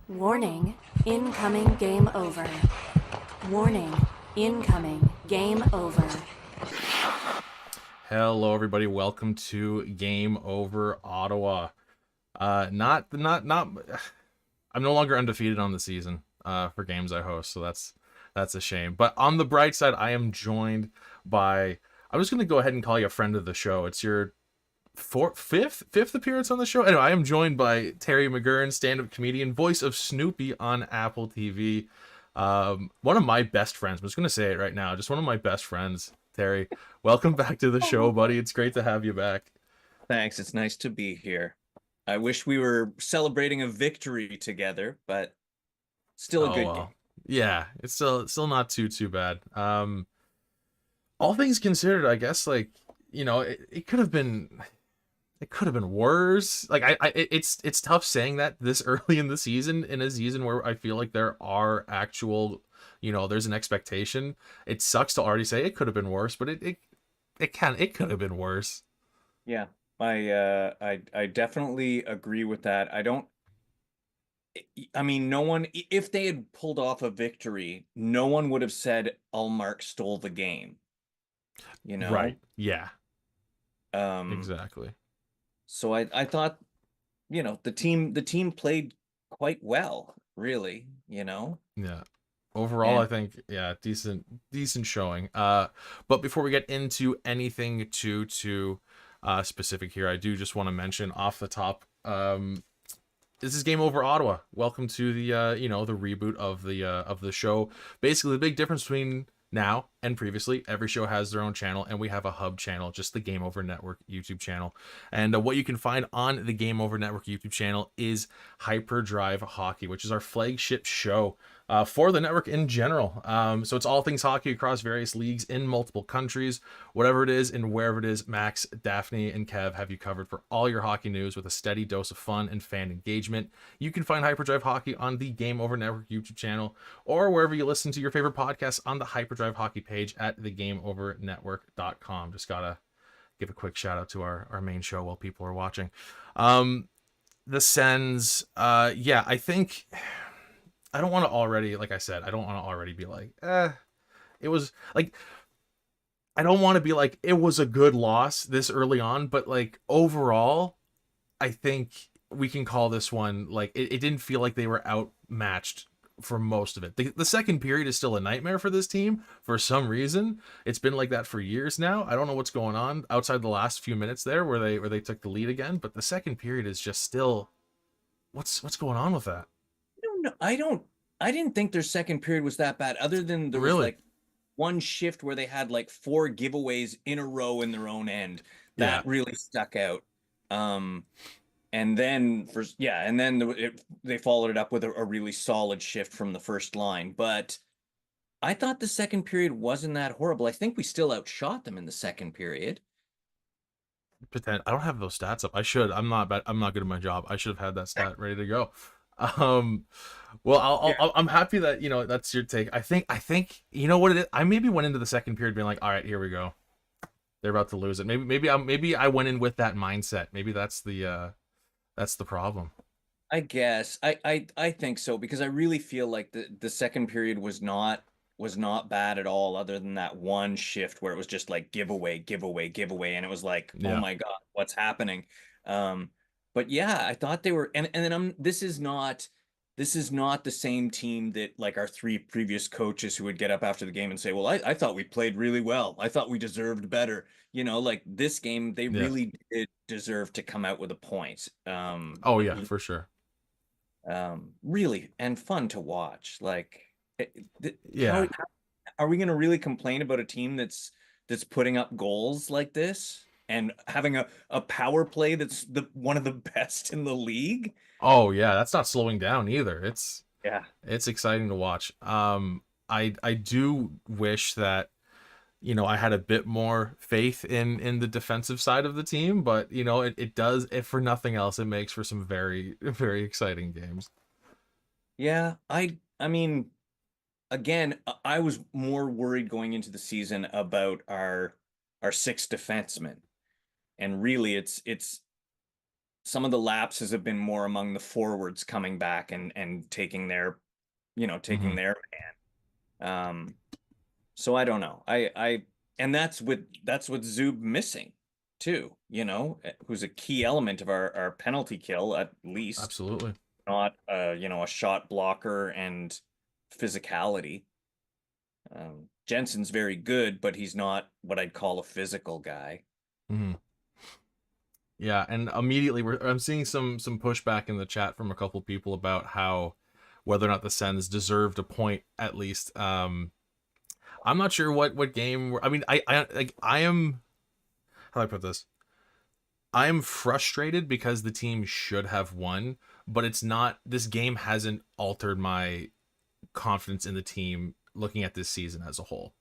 Warning, incoming game over. Warning, incoming game over. Hello, everybody. Welcome to Game Over Ottawa. Not. I'm no longer undefeated on the season for games I host, so that's a shame. But on the bright side, I am joined by. I'm just going to go ahead and call you a friend of the show. It's your fifth appearance on the show. Anyway, I am joined by Terry McGurrin, stand-up comedian, voice of Snoopy on Apple TV. One of my best friends. I'm just going to say it right now. Just one of my best friends. Terry, welcome back to the show, buddy. It's great to have you back. Thanks. It's nice to be here. I wish we were celebrating a victory together, but still a Oh good game. well, yeah, it's still not too bad. All things considered, I guess it could have been worse. It's tough saying that this early in the season, in a season where I feel like there are actual, there's an expectation. It sucks to already say it could have been worse, but it could have been worse. Yeah, I definitely agree with that. I mean, no one, if they had pulled off a victory, no one would have said Allmark stole the game, you know? Right. Yeah. Um, Exactly. so I thought, the team played quite well, really. Yeah. Overall, And I think, yeah, decent showing. But before we get into anything too specific here, I do just want to mention off the top, this is Game Over Ottawa. Welcome to the the reboot of the show. Basically, the big difference between now and previously, every show has their own channel, and we have a hub channel, just the Game Over Network YouTube channel. And what you can find on the Game Over Network YouTube channel is Hyperdrive Hockey, which is our flagship show for the network in general. So it's all things hockey across various leagues in multiple countries. Whatever it is and wherever it is, Max, Daphne, and Kev have you covered for all your hockey news with a steady dose of fun and fan engagement. You can find Hyperdrive Hockey on the Game Over Network YouTube channel or wherever you listen to your favorite podcasts on the Hyperdrive Hockey page at thegameovernetwork.com. Just gotta give a quick shout out to our main show while people are watching. The Sens, yeah, I think I don't want to already, like I said, I don't want to already be like, it was like, I don't want to be like, it was a good loss this early on, but like overall, I think we can call this one, like, it didn't feel like they were outmatched for most of it. The second period is still a nightmare for this team for some reason. It's been like that for years now. I don't know what's going on outside the last few minutes there where they took the lead again, but the second period is just still, what's going on with that? don't know. I didn't think their second period was that bad, other than there was Really? like one shift where they had like four giveaways in a row in their own end. Yeah. That really stuck out. Um, and then they followed it up with a really solid shift from the first line. But I thought the second period wasn't that horrible. I think we still outshot them in the second period. I don't have those stats up. I should. I'm not good at my job. I should have had that stat ready to go. Um, well, Yeah. I'm happy that that's your take. I think you know what it is. I maybe went into the second period being like, all right, here we go. They're about to lose it. Maybe I went in with that mindset. Maybe that's the problem. I guess I think so, because I really feel like the second period was not bad at all, other than that one shift where it was just like giveaway, giveaway, giveaway, and it was like, oh Yeah. my God, what's happening? Um, but yeah, I thought they were, and then this is not the same team that like our three previous coaches who would get up after the game and say, well, I thought we played really well. I thought we deserved better. Like this game, they Yeah. really did deserve to come out with a point. Oh yeah, for sure. Really, and fun to watch. Like, how Yeah. are we going to really complain about a team that's putting up goals like this and having a power play that's the one of the best in the league? Oh yeah, that's not slowing down either. Yeah. It's exciting to watch. I do wish that I had a bit more faith in the defensive side of the team, but it does, if for nothing else, it makes for some very very exciting games. Yeah, I mean, again, I was more worried going into the season about our six defensemen. And really, it's some of the lapses have been more among the forwards coming back and taking their, taking Mhm. their man. So I don't know. And that's with Zub missing too, who's a key element of our penalty kill, at least. Absolutely. Not a shot blocker and physicality. Jensen's very good, but he's not what I'd call a physical guy. Mhm. Yeah, and immediately I'm seeing some pushback in the chat from a couple people about how whether or not the Sens deserved a point at least. I'm not sure what game. I mean, I am. How do I put this? I am frustrated because the team should have won, but it's not. This game hasn't altered my confidence in the team looking at this season as a whole.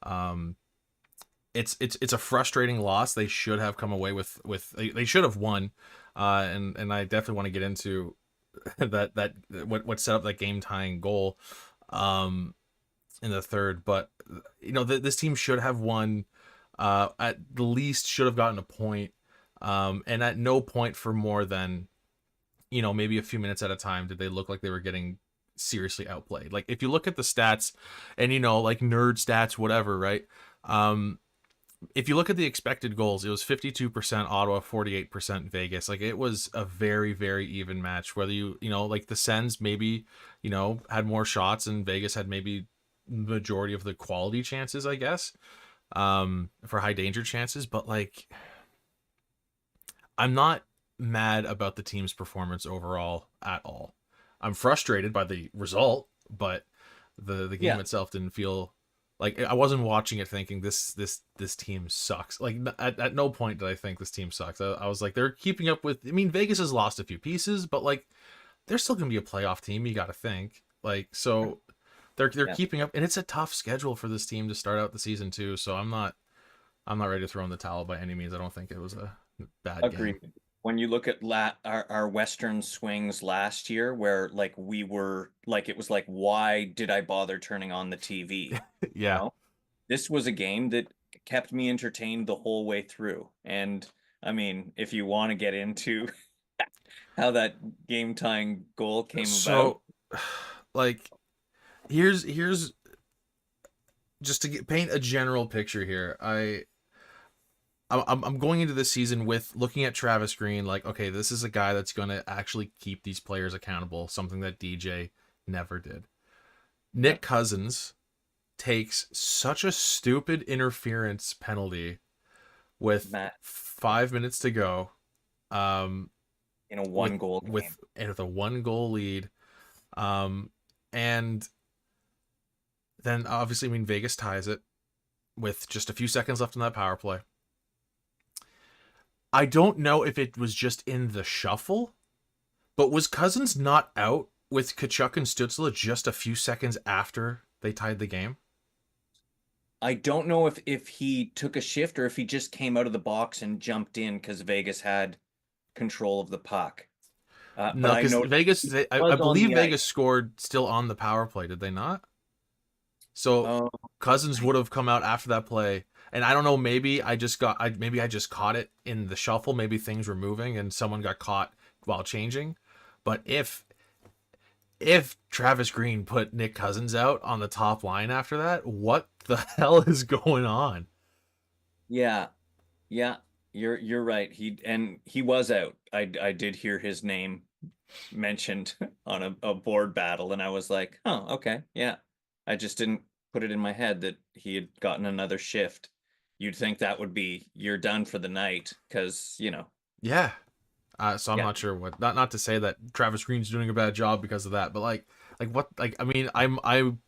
Um, it's a frustrating loss. They should have come away with they should have won, and I definitely want to get into that what set up that game tying goal, in the third. But this team should have won, at the least should have gotten a point, and at no point for more than maybe a few minutes at a time did they look like they were getting seriously outplayed. Like if you look at the stats, and like nerd stats, whatever, right? If you look at the expected goals, it was 52% Ottawa, 48% Vegas. Like it was a very, very even match. Whether like the Sens maybe, had more shots and Vegas had maybe majority of the quality chances, I guess, for high danger chances. But like, I'm not mad about the team's performance overall at all. I'm frustrated by the result, but the game itself didn't feel like I wasn't watching it thinking this team sucks. Like at no point did I think this team sucks. I was like, they're keeping up with. I mean, Vegas has lost a few pieces, but like they're still gonna be a playoff team. You got to think like so. They're keeping up, and it's a tough schedule for this team to start out the season too. So I'm not ready to throw in the towel by any means. I don't think it was a bad Agreed. game. When you look at our Western swings last year, where like we were like, it was like, why did I bother turning on the TV? Yeah. This was a game that kept me entertained the whole way through. And I mean, if you want to get into how that game tying goal came about. So, like, here's just to paint a general picture here. I'm going into this season with looking at Travis Green like, okay, this is a guy that's going to actually keep these players accountable, something that DJ never did. Nick Cousins takes such a stupid interference penalty with 5 minutes to go, in a one goal game. with a 1-goal lead, and then obviously, I mean, Vegas ties it with just a few seconds left on that power play. I don't know if it was just in the shuffle, but was Cousins not out with Tkachuk and Stützle just a few seconds after they tied the game? I don't know if he took a shift or if he just came out of the box and jumped in because Vegas had control of the puck. No, because Vegas, I believe Vegas scored still on the power play, did they not? So Cousins would have come out after that play. And I don't know, maybe I just caught it in the shuffle. Maybe things were moving and someone got caught while changing. But if Travis Green put Nick Cousins out on the top line after that, what the hell is going on? Yeah, you're right. He was out. I did hear his name mentioned on a board battle, and I was like, oh, okay, yeah. I just didn't put it in my head that he had gotten another shift. You'd think that would be you're done for the night because Yeah. So I'm not sure what. Not to say that Travis Green's doing a bad job because of that, but like what? Like I mean, I'm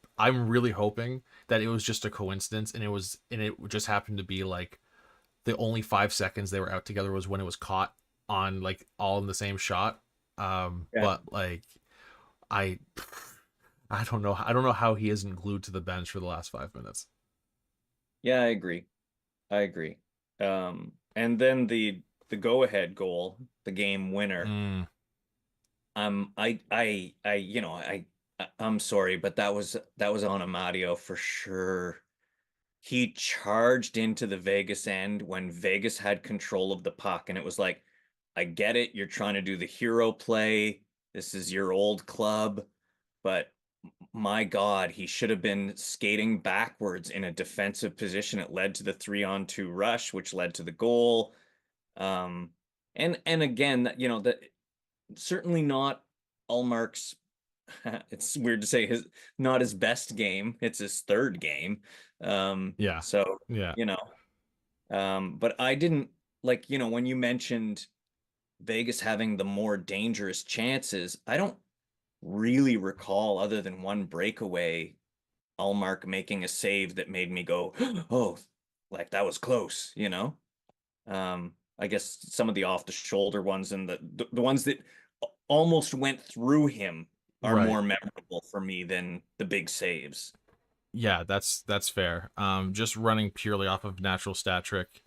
really hoping that it was just a coincidence, and it just happened to be like the only 5 seconds they were out together was when it was caught on like all in the same shot. But like I don't know. I don't know how he isn't glued to the bench for the last 5 minutes. Yeah, I agree. And then the go-ahead goal, the game winner. I'm sorry, but that was on Amadio for sure. He charged into the Vegas end when Vegas had control of the puck, and it was like, I get it. You're trying to do the hero play. This is your old club, but my God, he should have been skating backwards in a defensive position. It led to the 3-on-2 rush, which led to the goal. And again, you know, that certainly not Allmark's. It's weird to say not his best game. It's his third game. Yeah. So Yeah. you know, but I didn't like, you know, when you mentioned Vegas having the more dangerous chances, I don't really recall, other than one breakaway, Allmark making a save that made me go, oh, like that was close, you know? I guess some of the off the shoulder ones and the ones that almost went through him are Right. more memorable for me than the big saves. Yeah, that's fair. Just running purely off of natural stat trick.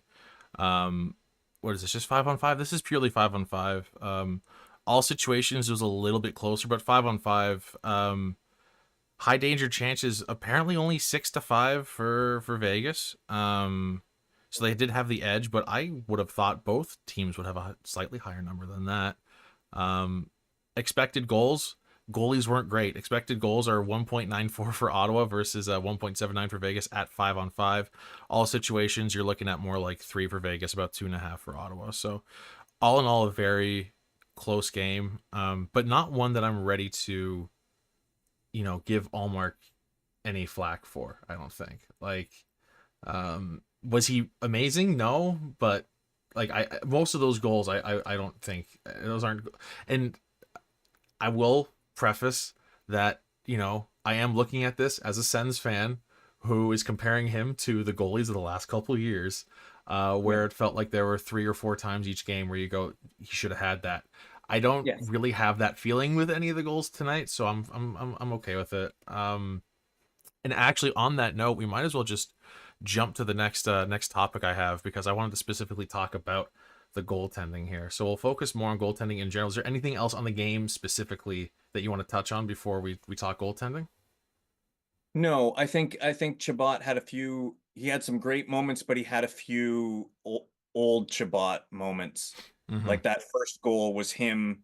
What is this? Just 5-on-5? This is purely 5-on-5. All situations was a little bit closer, but 5-on-5. High danger chances apparently only 6-5 for Vegas. So they did have the edge, but I would have thought both teams would have a slightly higher number than that. Expected goals. Goalies weren't great. Expected goals are 1.94 for Ottawa versus 1.79 for Vegas at 5-on-5. All situations, you're looking at more like 3 for Vegas, about 2.5 for Ottawa. So all in all, a very close game, but not one that I'm ready to, you know, give Allmark any flack for. I don't think. Like, was he amazing? No, but like most of those goals, I don't think those aren't. And I will preface that, you know, I am looking at this as a Sens fan who is comparing him to the goalies of the last couple of years, where it felt like there were 3 or 4 times each game where you go, he should have had that. I don't Yes. really have that feeling with any of the goals tonight, so I'm okay with it. And actually, on that note, we might as well just jump to the next topic I have, because I wanted to specifically talk about the goaltending here. So we'll focus more on goaltending in general. Is there anything else on the game specifically that you want to touch on before we talk goaltending? No, I think Chabot had a few. He had some great moments, but he had a few old Chabot moments. Mm-hmm. Like that first goal was him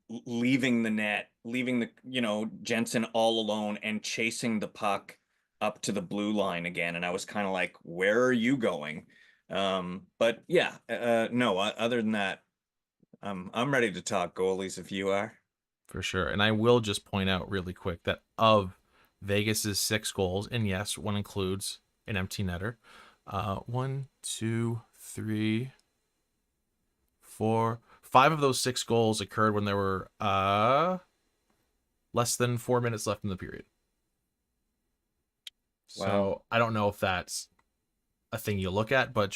leaving the net, leaving the, you know, Jensen all alone and chasing the puck up to the blue line again. And I was kind of like, where are you going? But yeah, no, other than that, I'm ready to talk goalies if you are. For sure. And I will just point out really quick that of Vegas's 6 goals, and yes, one includes an empty netter. 1, 2, 3, 4, 5 of those 6 goals occurred when there were less than 4 minutes left in the period. So Wow. I don't know if that's a thing you look at, but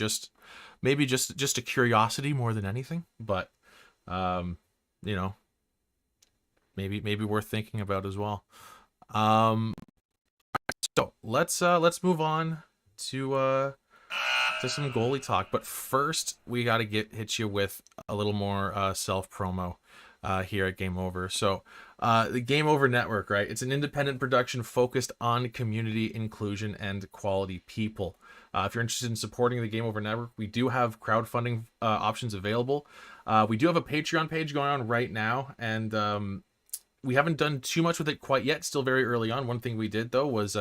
maybe just a curiosity more than anything. But you know, maybe worth thinking about as well. So let's move on to some goalie talk. But first, we got to hit you with a little more self promo here at Game Over. So the Game Over Network, right? It's an independent production focused on community inclusion and quality people. If you're interested in supporting the Game Over Network, we do have crowdfunding options available. We do have a Patreon page going on right now, and we haven't done too much with it quite yet. Still very early on. One thing we did though was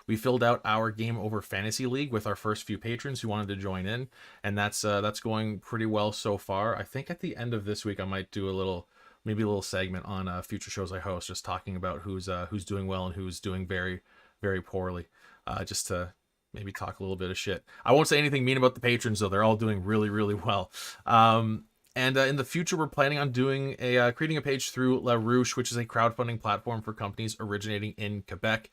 we filled out our Game Over Fantasy League with our first few patrons who wanted to join in, and that's going pretty well so far. I think at the end of this week I might do maybe a little segment on future shows I host, just talking about who's doing well and who's doing very, very poorly, just to maybe talk a little bit of shit. I won't say anything mean about the patrons though; they're all doing really, really well. And in the future, we're planning on doing creating a page through LaRouche, which is a crowdfunding platform for companies originating in Quebec.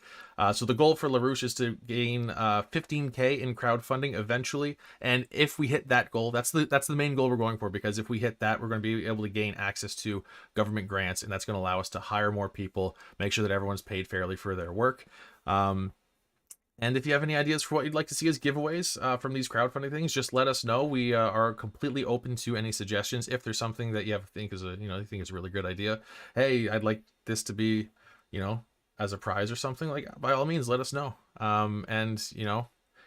So the goal for LaRouche is to gain 15K in crowdfunding eventually. And if we hit that goal, that's the main goal we're going for, because if we hit that, we're going to be able to gain access to government grants, and that's going to allow us to hire more people, make sure that everyone's paid fairly for their work. And if you have any ideas for what you'd like to see as giveaways from these crowdfunding things, just let us know. We are completely open to any suggestions. If there's something that you think is you think is a really good idea, hey, I'd like this to be, as a prize or something, like, by all means, let us know. And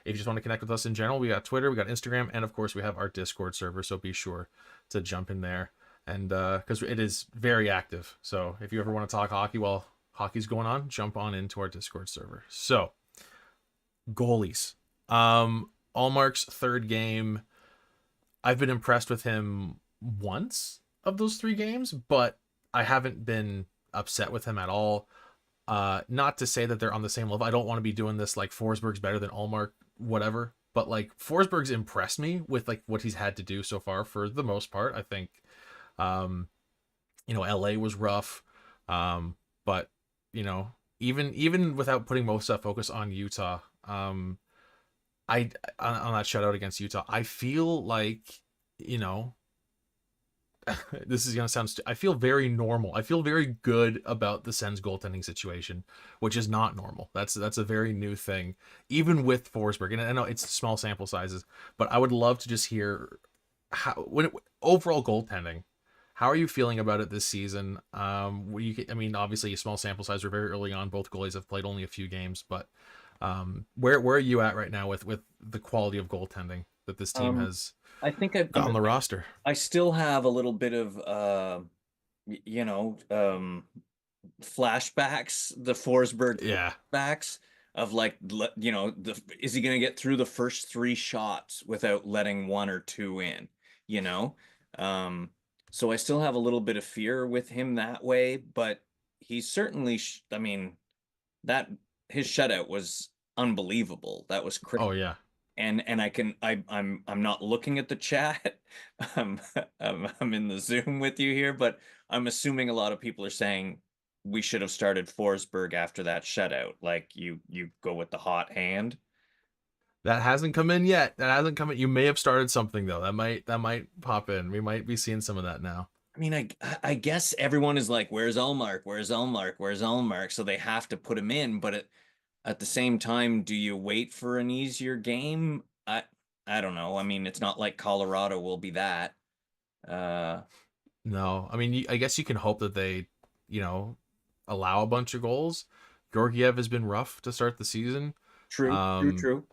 if you just want to connect with us in general, we got Twitter, we got Instagram, and of course we have our Discord server. So be sure to jump in there, and because it is very active. So if you ever want to talk hockey while hockey's going on, jump on into our Discord server. So goalies, Allmark's third game. I've been impressed with him once of those 3 games, but I haven't been upset with him at all. Not to say that they're on the same level. I don't want to be doing this like Forsberg's better than Allmark, whatever. But like Forsberg's impressed me with like what he's had to do so far for the most part. I think, LA was rough, but even without putting most of that focus on Utah, I on that shutout against Utah, I feel like, this is gonna sound I feel very normal. I feel very good about the Sens goaltending situation, which is not normal. That's a very new thing, even with Forsberg. And I know it's small sample sizes, but I would love to just hear overall goaltending. How are you feeling about it this season? Obviously a small sample size. We're very early on. Both goalies have played only a few games, but where are you at right now with the quality of goaltending that this team has I think got on the roster? I still have a little bit of flashbacks, the Forsberg flashbacks of like, is he going to get through the first 3 shots without letting 1 or 2 in, so I still have a little bit of fear with him that way, but he's certainly that his shutout was unbelievable. That was crazy. Oh yeah. And I'm not looking at the chat. I'm in the Zoom with you here, but I'm assuming a lot of people are saying we should have started Forsberg after that shutout. Like you go with the hot hand. That hasn't come in yet. That hasn't come in. You may have started something though. That might pop in. We might be seeing some of that now. I mean, I guess everyone is like, where's Allmark? Where's Allmark? Where's Allmark? So they have to put him in, but at the same time, do you wait for an easier game? I don't know. I mean, it's not like Colorado will be that. No, I mean, I guess you can hope that they, allow a bunch of goals. Georgiev has been rough to start the season. True.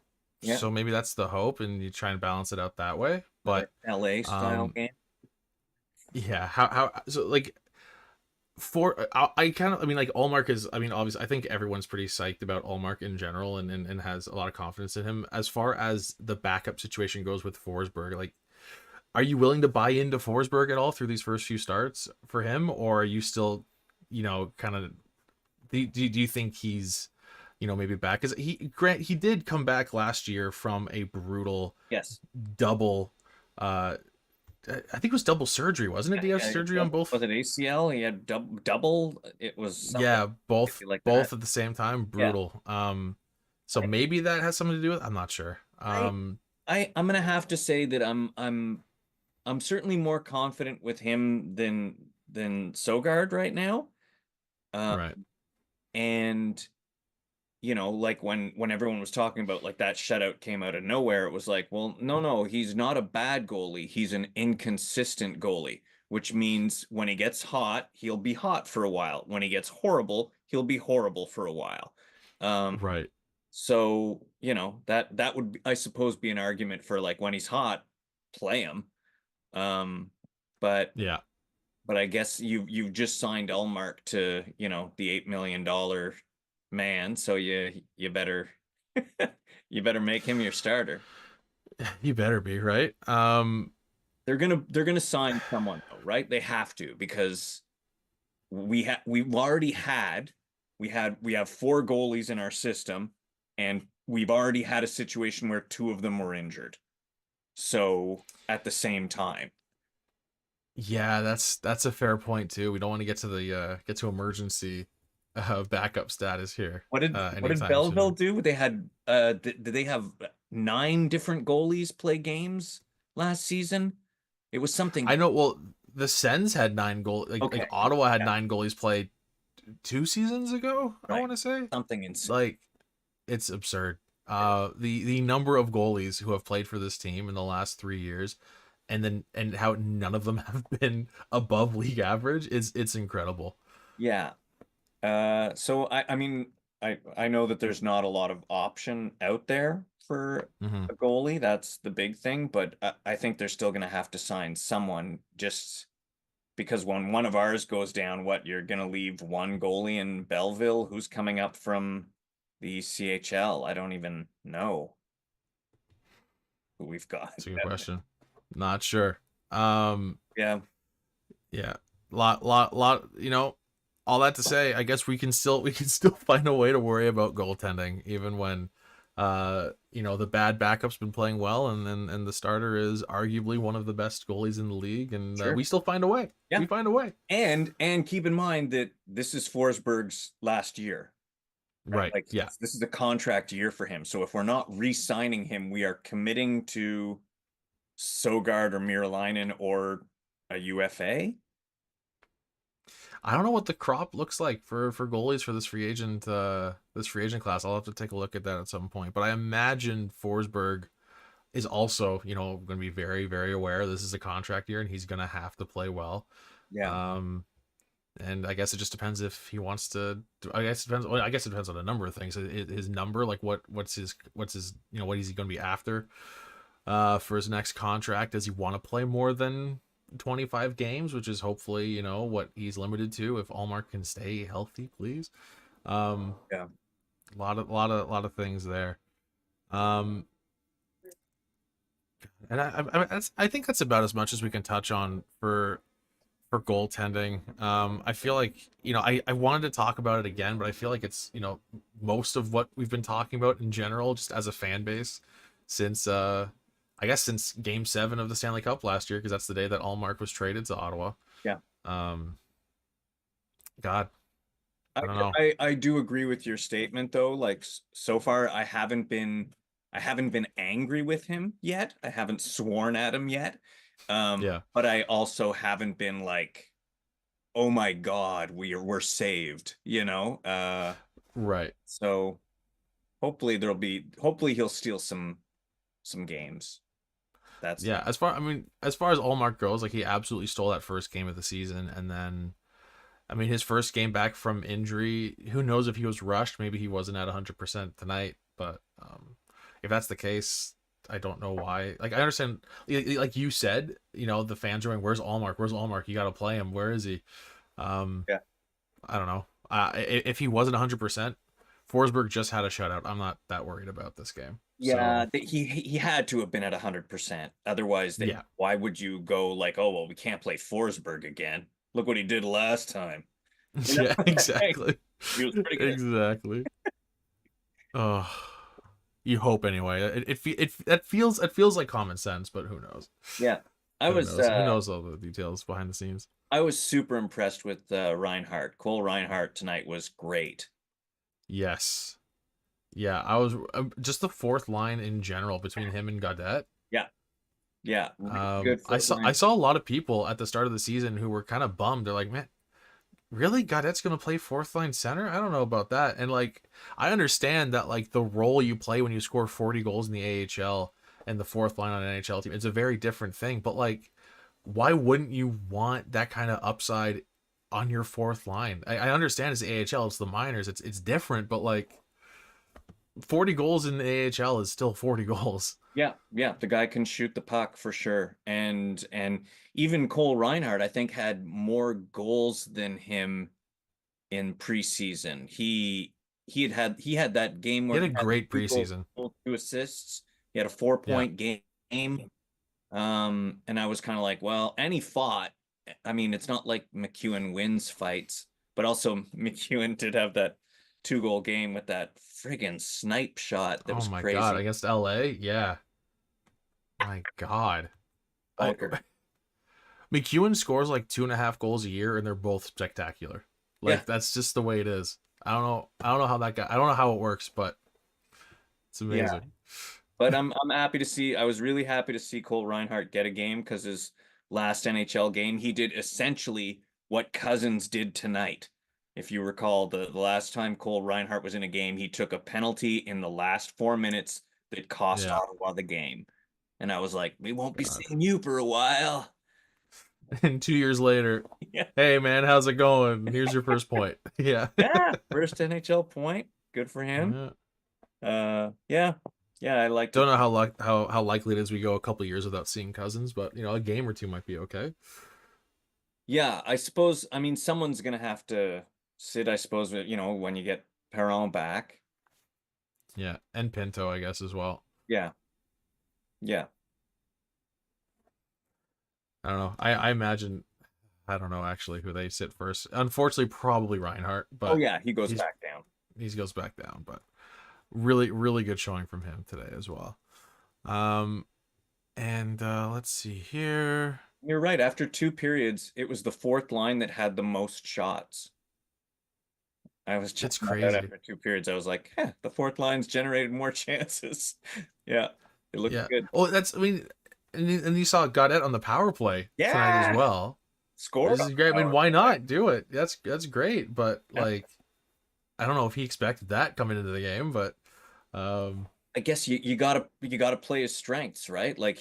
Yeah. So maybe that's the hope, and you try and balance it out that way. But LA style game. Yeah. How so like. Allmark is, obviously, I think everyone's pretty psyched about Allmark in general and has a lot of confidence in him. As far as the backup situation goes with Forsberg, like, are you willing to buy into Forsberg at all through these first few starts for him? Or are you still, kind of, do you think he's, maybe back? Because he did come back last year from a brutal double, I think it was double surgery, wasn't it? Did he have surgery on both? Was it ACL? He had double. It was both at the same time. Brutal. Yeah. So maybe that has something to do with. I'm not sure. I'm gonna have to say that I'm certainly more confident with him than Sogard right now. Right. And like when everyone was talking about like that shutout came out of nowhere, it was like, well, no, he's not a bad goalie. He's an inconsistent goalie, which means when he gets hot, he'll be hot for a while. When he gets horrible, he'll be horrible for a while. Right. So, that would, I suppose, be an argument for like when he's hot, play him. But yeah. But I guess you've just signed Allmark to, the $8 million man, so you better you better make him your starter. You better be, right? They're gonna sign someone though, right? They have to, because we have 4 goalies in our system, and we've already had a situation where 2 of them were injured. So at the same time. Yeah, that's a fair point too. We don't want to get to emergency backup status here. What did Belleville do? They had did they have 9 different goalies play games last season? It was something. I know. Well, the Sens had 9 goals. Like Ottawa had 9 goalies play 2 seasons ago. Right. I want to say something insane. Like, it's absurd. The number of goalies who have played for this team in the last 3 years, and how none of them have been above league average it's incredible. Yeah. So I mean, I know that there's not a lot of option out there for Mhm. a goalie. That's the big thing. But I think they're still going to have to sign someone just because when one of ours goes down, what, you're going to leave one goalie in Belleville who's coming up from the CHL? I don't even know who we've got. That's a good question. Not sure. Um, Yeah. yeah, lot. You know, all that to say, I guess we can still find a way to worry about goaltending, even when, you know, the bad backup's been playing well, and the starter is arguably one of the best goalies in the league, and Sure. we still find a way. Yeah. We find a way. And keep in mind that this is Forsberg's last year. Right. Like Yeah. this is a contract year for him. So if we're not re-signing him, we are committing to Sogard or Miralainen or a UFA. I don't know what the crop looks like for goalies for this free agent class. I'll have to take a look at that at some point. But I imagine Forsberg is also, you know, going to be very, very aware this is a contract year and he's going to have to play well. Yeah. And I guess it just depends if he wants to. I guess it depends. Well, I guess it depends on a number of things. His number, like what's his, you know, what is he going to be after, for his next contract? Does he want to play more than 25 games, which is hopefully, you know, what he's limited to if Allmark can stay healthy, please. Yeah. A lot of things there. And I think that's about as much as we can touch on for goaltending. I feel like, you know, I wanted to talk about it again, but I feel like it's, you know, most of what we've been talking about in general, just as a fan base, since I guess since Game 7 of the Stanley Cup last year, because that's the day that Allmark was traded to Ottawa. Yeah. God, I don't know. I do agree with your statement though. Like so far, I haven't been angry with him yet. I haven't sworn at him yet. Yeah. But I also haven't been like, oh my God, we're saved, you know? Right. So hopefully he'll steal some games. That's Yeah, as far as Allmark goes, like he absolutely stole that first game of the season, and then I mean his first game back from injury, who knows if he was rushed, maybe he wasn't at 100% tonight, but if that's the case, I don't know why. Like I understand, like you said, you know, the fans are going, "Where's Allmark? Where's Allmark? You got to play him. Where is he?" Yeah. I don't know. If he wasn't 100%, Forsberg just had a shutout. I'm not that worried about this game. Yeah, So, he had to have been at 100%. Otherwise, yeah. why would you go like, oh well, we can't play Forsberg again? Look what he did last time. You know? Yeah, exactly. He was pretty good. Exactly. Oh, you hope anyway. It feels like common sense, but who knows? Yeah, Who knows all the details behind the scenes? I was super impressed with Reinhardt. Cole Reinhardt tonight was great. Yes. Yeah, I was just the fourth line in general between him and Gaudette. Yeah, really good. I saw a lot of people at the start of the season who were kind of bummed. They're like, man, really? Gaudette's gonna play fourth line center? I don't know about that. And like, I understand that like the role you play when you score 40 goals in the AHL and the fourth line on an NHL team, it's a very different thing. But like, why wouldn't you want that kind of upside on your fourth line? I understand it's the AHL, it's the minors, it's different, but like 40 goals in the AHL is still 40 goals. Yeah, the guy can shoot the puck for sure. And even Cole Reinhardt, I think, had more goals than him in preseason. He had that game where He had a great 2 goals, preseason. 2 assists. He had a 4-point game. And I was kind of like, well, and he fought. I mean, it's not like McEwen wins fights, but also McEwen did have that 2-goal game with that friggin' snipe shot that was Oh my crazy. god, against LA? Yeah. My god. McEwen scores like 2.5 goals a year and they're both spectacular. Like that's just the way it is. I don't know how that guy, I don't know how it works, but it's amazing. Yeah. But I'm happy to see. I was really happy to see Cole Reinhardt get a game because his last NHL game, he did essentially what Cousins did tonight. If you recall, the last time Cole Reinhardt was in a game, he took a penalty in the last 4 minutes that cost Ottawa the game. And I was like, we won't be seeing you for a while. And 2 years later, hey man, how's it going? Here's your first point. Yeah. First NHL point. Good for him. Yeah. Yeah, I liked Don't it. know how likely it is we go a couple years without seeing Cousins, but a game or two might be okay. Yeah, I suppose. I mean, someone's gonna have to sit. I suppose when you get Perron back. Yeah, and Pinto, I guess, as well. Yeah, yeah. I don't know. I imagine I don't know actually who they sit first. Unfortunately, probably Reinhardt, Oh but yeah, he goes he's back down. he goes back down. But really, really good showing from him today as well. Um, and let's see here. You're right. After 2 periods, it was the fourth line that had the most shots. I was It's checking that out crazy. after 2 periods. I was like, the fourth line's generated more chances. Yeah, it looked Yeah. good. Oh, that's I mean, and you saw Godet on the power play tonight as Yeah, well. scored This on is the great. I mean, power why play. not do it? That's great. But like, I don't know if he expected that coming into the game, but um, I guess you gotta play his strengths, right? Like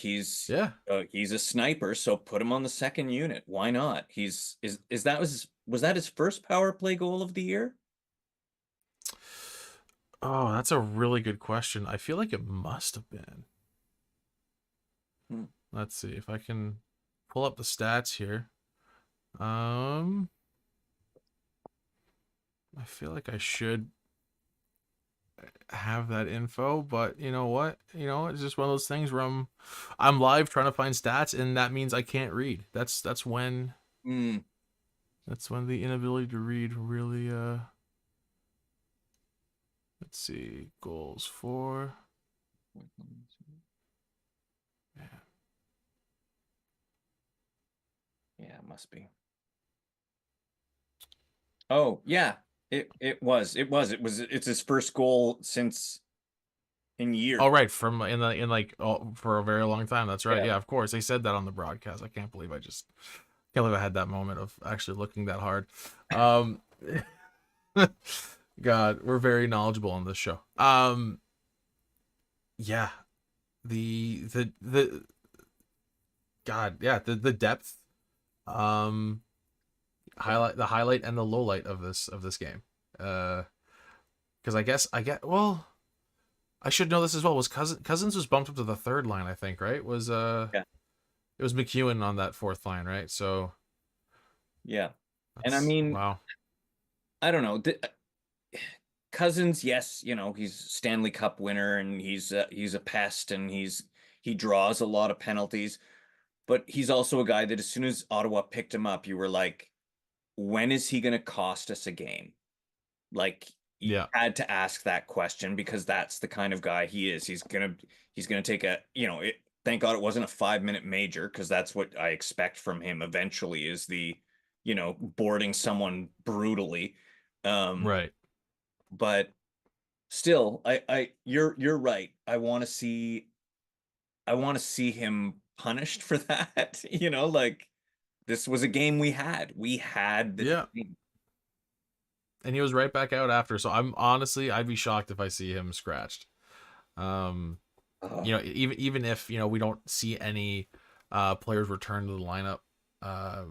yeah. he's a sniper, so put him on the second unit. Why not? He's is that was that his first power play goal of the year? Oh, that's a really good question. I feel like it must have been. Hmm. Let's see if I can pull up the stats here. Um, I feel like I should have that info, but you know what? It's just one of those things where I'm live trying to find stats, and that means I can't read. Hmm. That's when the inability to read really let's see, goals for. Yeah. Yeah, it must be. Oh, yeah. It's his first goal since in years. Oh right, from in like for a very long time. That's right. Yeah. Yeah, of course they said that on the broadcast. I can't believe I had that moment of actually looking that hard. Um, God, we're very knowledgeable on this show. Yeah, the God, yeah, the depth, um, highlight and the low light of this game. Because I get well. I should know this as well. Was Cousins was bumped up to the third line? I think right was Yeah. it was McEwen on that fourth line, right? So Yeah. And I that's mean, wow. I don't know. Cousins, yes, he's Stanley Cup winner and he's a pest and he draws a lot of penalties, but he's also a guy that as soon as Ottawa picked him up, you were like, when is he going to cost us a game? Like you Yeah, had to ask that question because that's the kind of guy he is. He's gonna take thank God it wasn't a 5 minute major because that's what I expect from him eventually is boarding someone brutally. Um, right. but still, you're right. I want to see him punished for that. Like this was a game we had. We had the Yeah, game. and he was right back out after. So I'd be shocked if I see him scratched. Um, Oh, even if we don't see any players return to the lineup,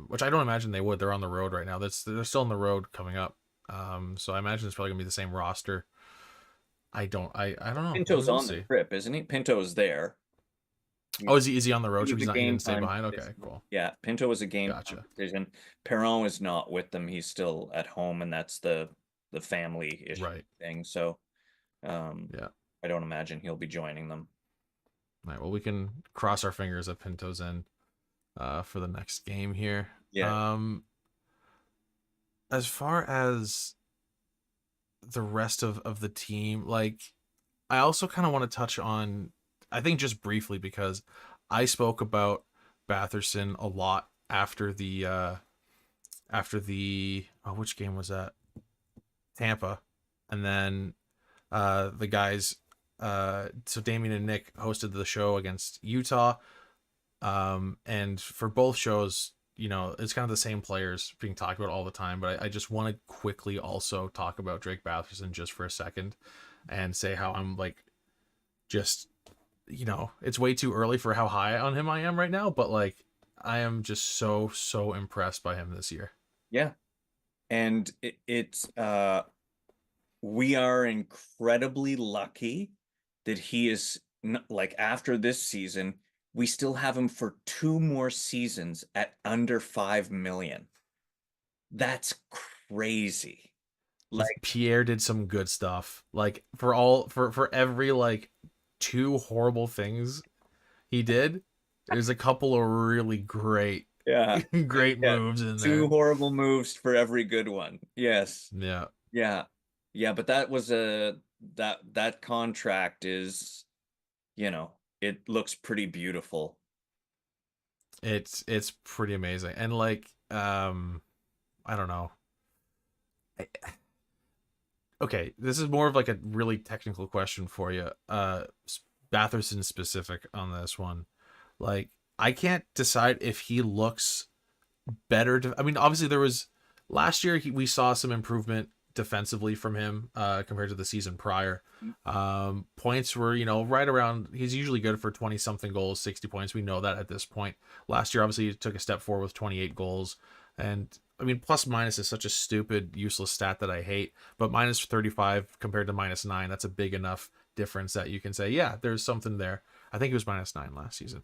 which I don't imagine they would. They're on the road right now. They're still on the road coming up. So I imagine it's probably gonna be the same roster. I don't know. Pinto's We'll on the see. trip, isn't he? Pinto's there. Oh, is he on the He road trip? was a He game didn't stay time behind. Okay, decision. cool. Yeah, Pinto was a game time Gotcha. decision. Perron is not with them. He's still at home, and that's the family issue Right. thing. So, um, Yeah. I don't imagine he'll be joining them. All right. Well, we can cross our fingers that Pinto's in for the next game here. Yeah, As far as the rest of the team, like I also kind of want to touch on, I think just briefly because I spoke about Batherson a lot after the which game was that? Tampa, and then the guys so Damian and Nick hosted the show against Utah, and for both shows it's kind of the same players being talked about all the time, but I just want to quickly also talk about Drake Batherson just for a second and say how I'm like just it's way too early for how high on him I am right now, but like I am just so impressed by him this year. yeah, and it's we are incredibly lucky that he is like after this season, we still have him for 2 more seasons at under 5 million. That's crazy. Like, Pierre did some good stuff. Like for every like two horrible things he did, there's a couple of really great yeah, great yeah, moves in two there. horrible moves for every good one. Yes. Yeah. Yeah. Yeah, but that was that contract is, it looks pretty beautiful. It's pretty amazing. And like I don't know. Okay, this is more of like a really technical question for you. Batherson specific on this one. Like I can't decide if he looks better. I mean, obviously there was last year we saw some improvement defensively from him compared to the season prior. Points were right around. He's usually good for 20 something goals, 60 points. We know that at this point. Last year, obviously, he took a step forward with 28 goals, and I mean, plus minus is such a stupid, useless stat that I hate. But minus 35 compared to minus 9, that's a big enough difference that you can say, yeah, there's something there. I think it was minus 9 last season.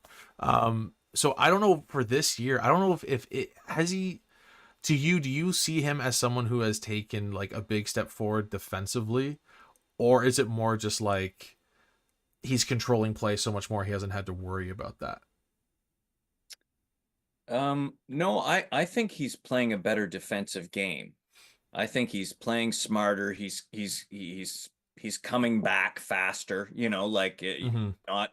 So I don't know for this year. I don't know if it has he. To you, do you see him as someone who has taken like a big step forward defensively, or is it more just like he's controlling play so much more he hasn't had to worry about that? No, I think he's playing a better defensive game. I think he's playing smarter. He's coming back faster, like Mm-hmm. not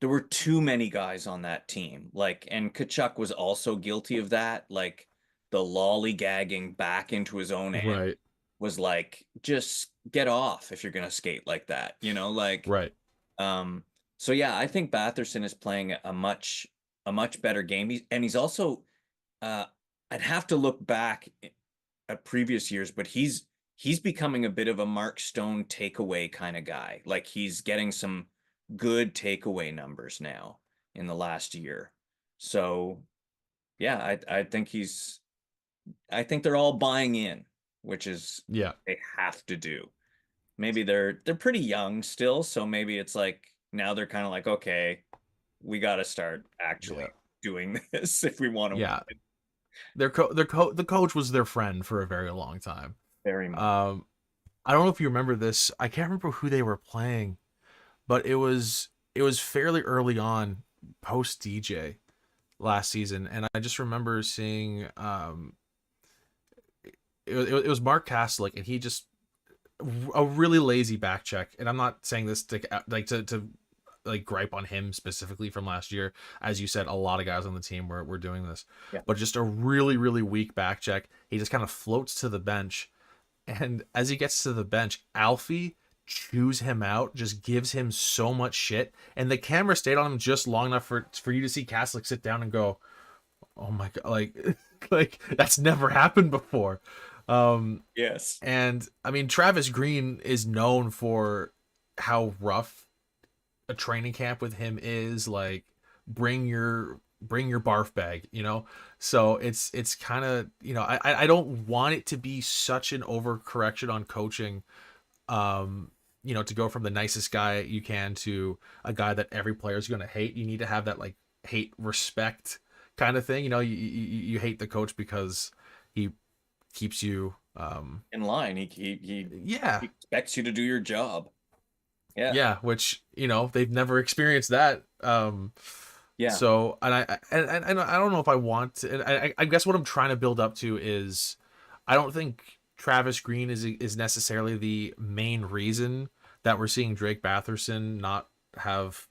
there were too many guys on that team. Like, and Kachuk was also guilty of that. Like the lollygagging back into his own end Right. was like, just get off if you're gonna skate like that, like Right. um so yeah, I think Batherson is playing a much better game. He's also uh I'd have to look back at previous years, but he's becoming a bit of a Mark Stone takeaway kind of guy. Like he's getting some good takeaway numbers now in the last year. So yeah, I think they're all buying in, which is Yeah. they have to do. Maybe they're pretty young still, so maybe it's like now they're kind of like, okay, we got to start actually Yeah. doing this if we want to Yeah. win. The coach was their friend for a very long time. Very much. Um, I don't know if you remember this. I can't remember who they were playing, but it was fairly early on post DJ last season, and I just remember seeing it was Mark Kastelic, and he just a really lazy back check. And I'm not saying this to like gripe on him specifically from last year. As you said, a lot of guys on the team were doing this, Yeah. but just a really really weak back check. He just kind of floats to the bench, and as he gets to the bench, Alfie chews him out, just gives him so much shit, and the camera stayed on him just long enough for you to see Kastelic sit down and go, "Oh my god!" Like, like that's never happened before. Yes. And I mean, Travis Green is known for how rough a training camp with him is. Like, bring your barf bag, So it's kind of I don't want it to be such an overcorrection on coaching. To go from the nicest guy you can to a guy that every player is going to hate. You need to have that like hate respect kind of thing. You hate the coach because he keeps you In line. He yeah. he expects you to do your job. Yeah. Yeah, which they've never experienced that. Yeah. So and I don't know if I want to, and I guess what I'm trying to build up to is I don't think Travis Green is necessarily the main reason that we're seeing Drake Batherson not have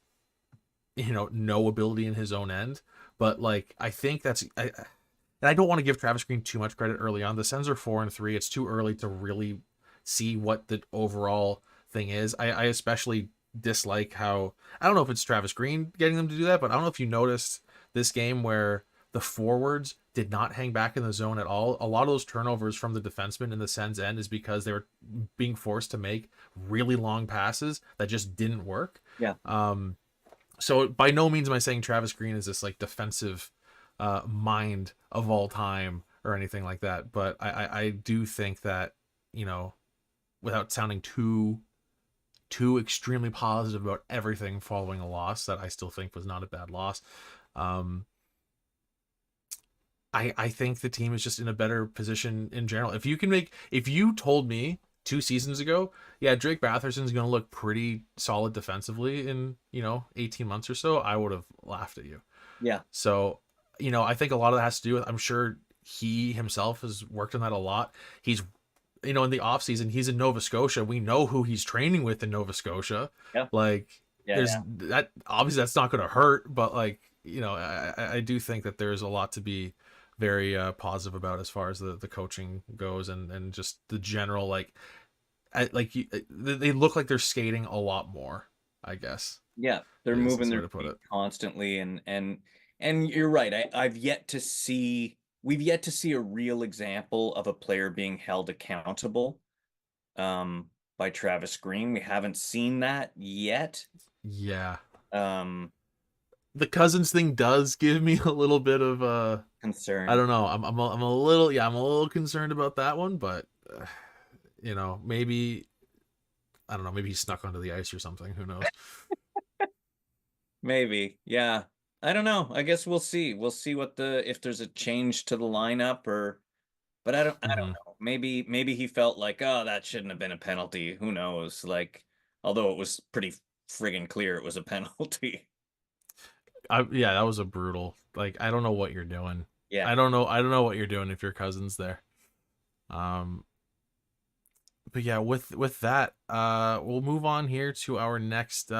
no ability in his own end, but like I think and I don't want to give Travis Green too much credit early on. The Sens are 4-3. It's too early to really see what the overall thing is. I especially dislike how I don't know if it's Travis Green getting them to do that, but I don't know if you noticed this game where the forwards did not hang back in the zone at all. A lot of those turnovers from the defensemen in the Sens end is because they were being forced to make really long passes that just didn't work. Yeah. So by no means am I saying Travis Green is this like defensive mind of all time or anything like that, but I do think that without sounding too too extremely positive about everything following a loss that I still think was not a bad loss. I think the team is just in a better position in general. If you told me 2 seasons ago, yeah, Drake Batherson's going to look pretty solid defensively in, 18 months or so, I would have laughed at you. Yeah. So, I think a lot of that has to do with, I'm sure he himself has worked on that a lot. He's, in the off season, he's in Nova Scotia. We know who he's training with in Nova Scotia. Yeah. Like, there's Yeah. that, obviously that's not going to hurt, but like, I do think that there's a lot to be very positive about as far as the coaching goes, and just the general, like, they look like they're skating a lot more, I guess. Yeah, they're is moving the way their to put feet it. constantly, and you're right. We've yet to see a real example of a player being held accountable by Travis Green. We haven't seen that yet. Yeah. Um, The Cousins thing does give me a little bit of concern. I don't know. I'm a little concerned about that one, but maybe I don't know. Maybe he snuck onto the ice or something. Who knows? Maybe, yeah. I don't know. I guess we'll see. We'll see if there's a change to the lineup, but I don't Mhm. know. Maybe he felt like, oh, that shouldn't have been a penalty. Who knows? Like, although it was pretty friggin' clear it was a penalty. Yeah, that was a brutal. Like, I don't know what you're doing. Yeah. I don't know what you're doing if your Cousins there. But yeah, with that, we'll move on here to our next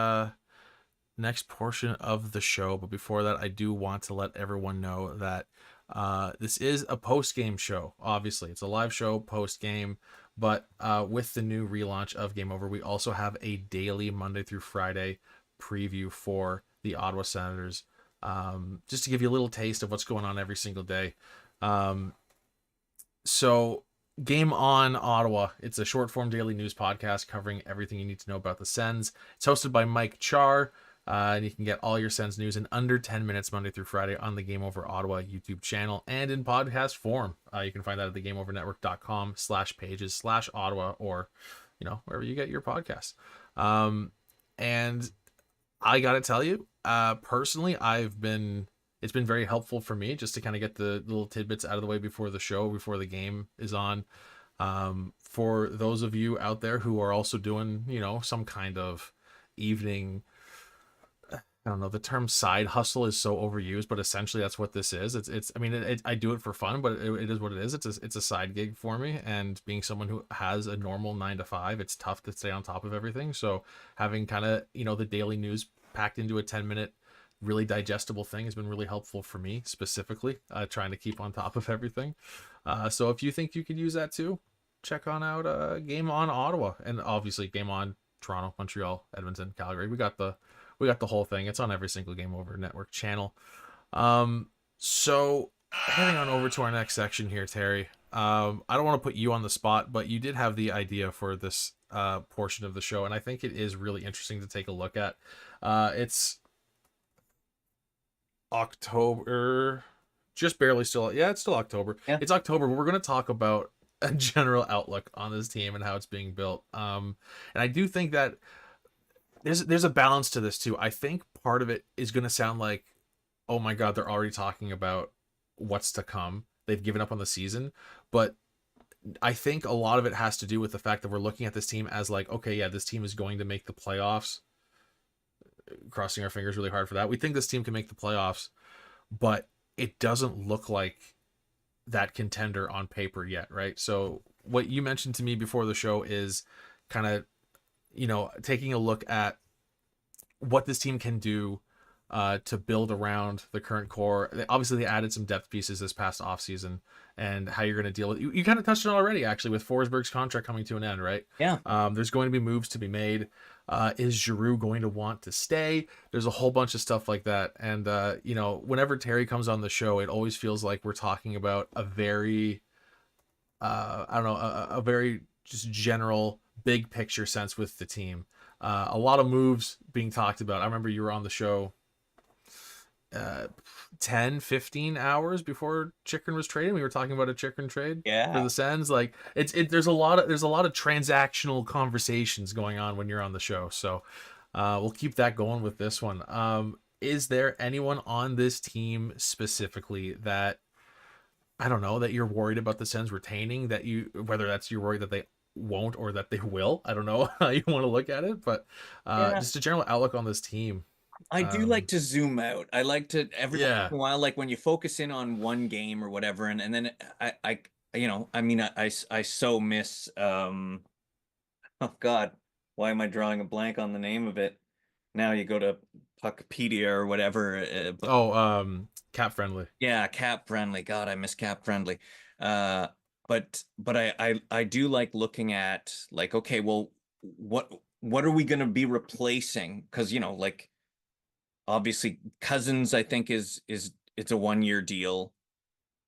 portion of the show. But before that, I do want to let everyone know that this is a post-game show. Obviously, it's a live show post-game, but with the new relaunch of Game Over, we also have a daily Monday through Friday preview for the Ottawa Senators, just to give you a little taste of what's going on every single day. So Game On Ottawa, it's a short-form daily news podcast covering everything you need to know about the Sens. It's hosted by Mike Czar, and you can get all your Sens news in under 10 minutes Monday through Friday on the Game Over Ottawa YouTube channel and in podcast form. You can find that at thegameovernetwork.com/pages/Ottawa, or wherever you get your podcasts. And I gotta tell you, personally, it's been very helpful for me just to kind of get the little tidbits out of the way before the show, before the game is on. For those of you out there who are also doing, some kind of evening, I don't know, the term side hustle is so overused, but essentially that's what this is. I do it for fun, but it is what it is. It's a side gig for me, and being someone who has a normal 9 to 5, it's tough to stay on top of everything. So having kind of, the daily news packed into a 10-minute really digestible thing has been really helpful for me, specifically trying to keep on top of everything. So if you think you could use that too, check on out Game On Ottawa, and obviously Game On Toronto, Montreal, Edmonton, Calgary. We got the whole thing. It's on every single Game Over network channel. So heading on over to our next section here, Terry. I don't want to put you on the spot, but you did have the idea for this portion of the show, and I think it is really interesting to take a look at. It's October, just barely still. Yeah, it's still October. Yeah. It's October, but we're going to talk about a general outlook on this team and how it's being built. And I do think that there's a balance to this too. I think part of it is going to sound like, oh my God, they're already talking about what's to come. They've given up on the season, but I think a lot of it has to do with the fact that we're looking at this team as like, okay, yeah, this team is going to make the playoffs. Crossing our fingers really hard for that. We think this team can make the playoffs, but it doesn't look like that contender on paper yet, right? So what you mentioned to me before the show is kind of, taking a look at what this team can do to build around the current core. Obviously, they added some depth pieces this past offseason, and how you're going to deal with it. You kind of touched on it already, actually, with Forsberg's contract coming to an end, right? Yeah. There's going to be moves to be made. Is Giroux going to want to stay? There's a whole bunch of stuff like that. And, whenever Terry comes on the show, it always feels like we're talking about a very, a very just general big picture sense with the team. A lot of moves being talked about. I remember you were on the show uh 10, 15 hours before Chychrun was traded. We were talking about a Chychrun trade for Yeah. the Sens. Like there's a lot of transactional conversations going on when you're on the show. So we'll keep that going with this one. Is there anyone on this team specifically that, I don't know, that you're worried about the Sens retaining, that you, whether that's you're worried that they won't or that they will? I don't know how you want to look at it, but Yeah. just a general outlook on this team. I do like Um, to zoom out. I like to every once yeah, in a while, like when you focus in on one game or whatever, and then I mean, I so miss oh God, why am I drawing a blank on the name of it? Now you go to Puckpedia or whatever, but oh, cap friendly. yeah, Cap Friendly. God, I miss Cap Friendly. Uh, but I do like looking at like, okay, well, what are we going to be replacing? Because like obviously Cousins, I think is it's a 1 year deal.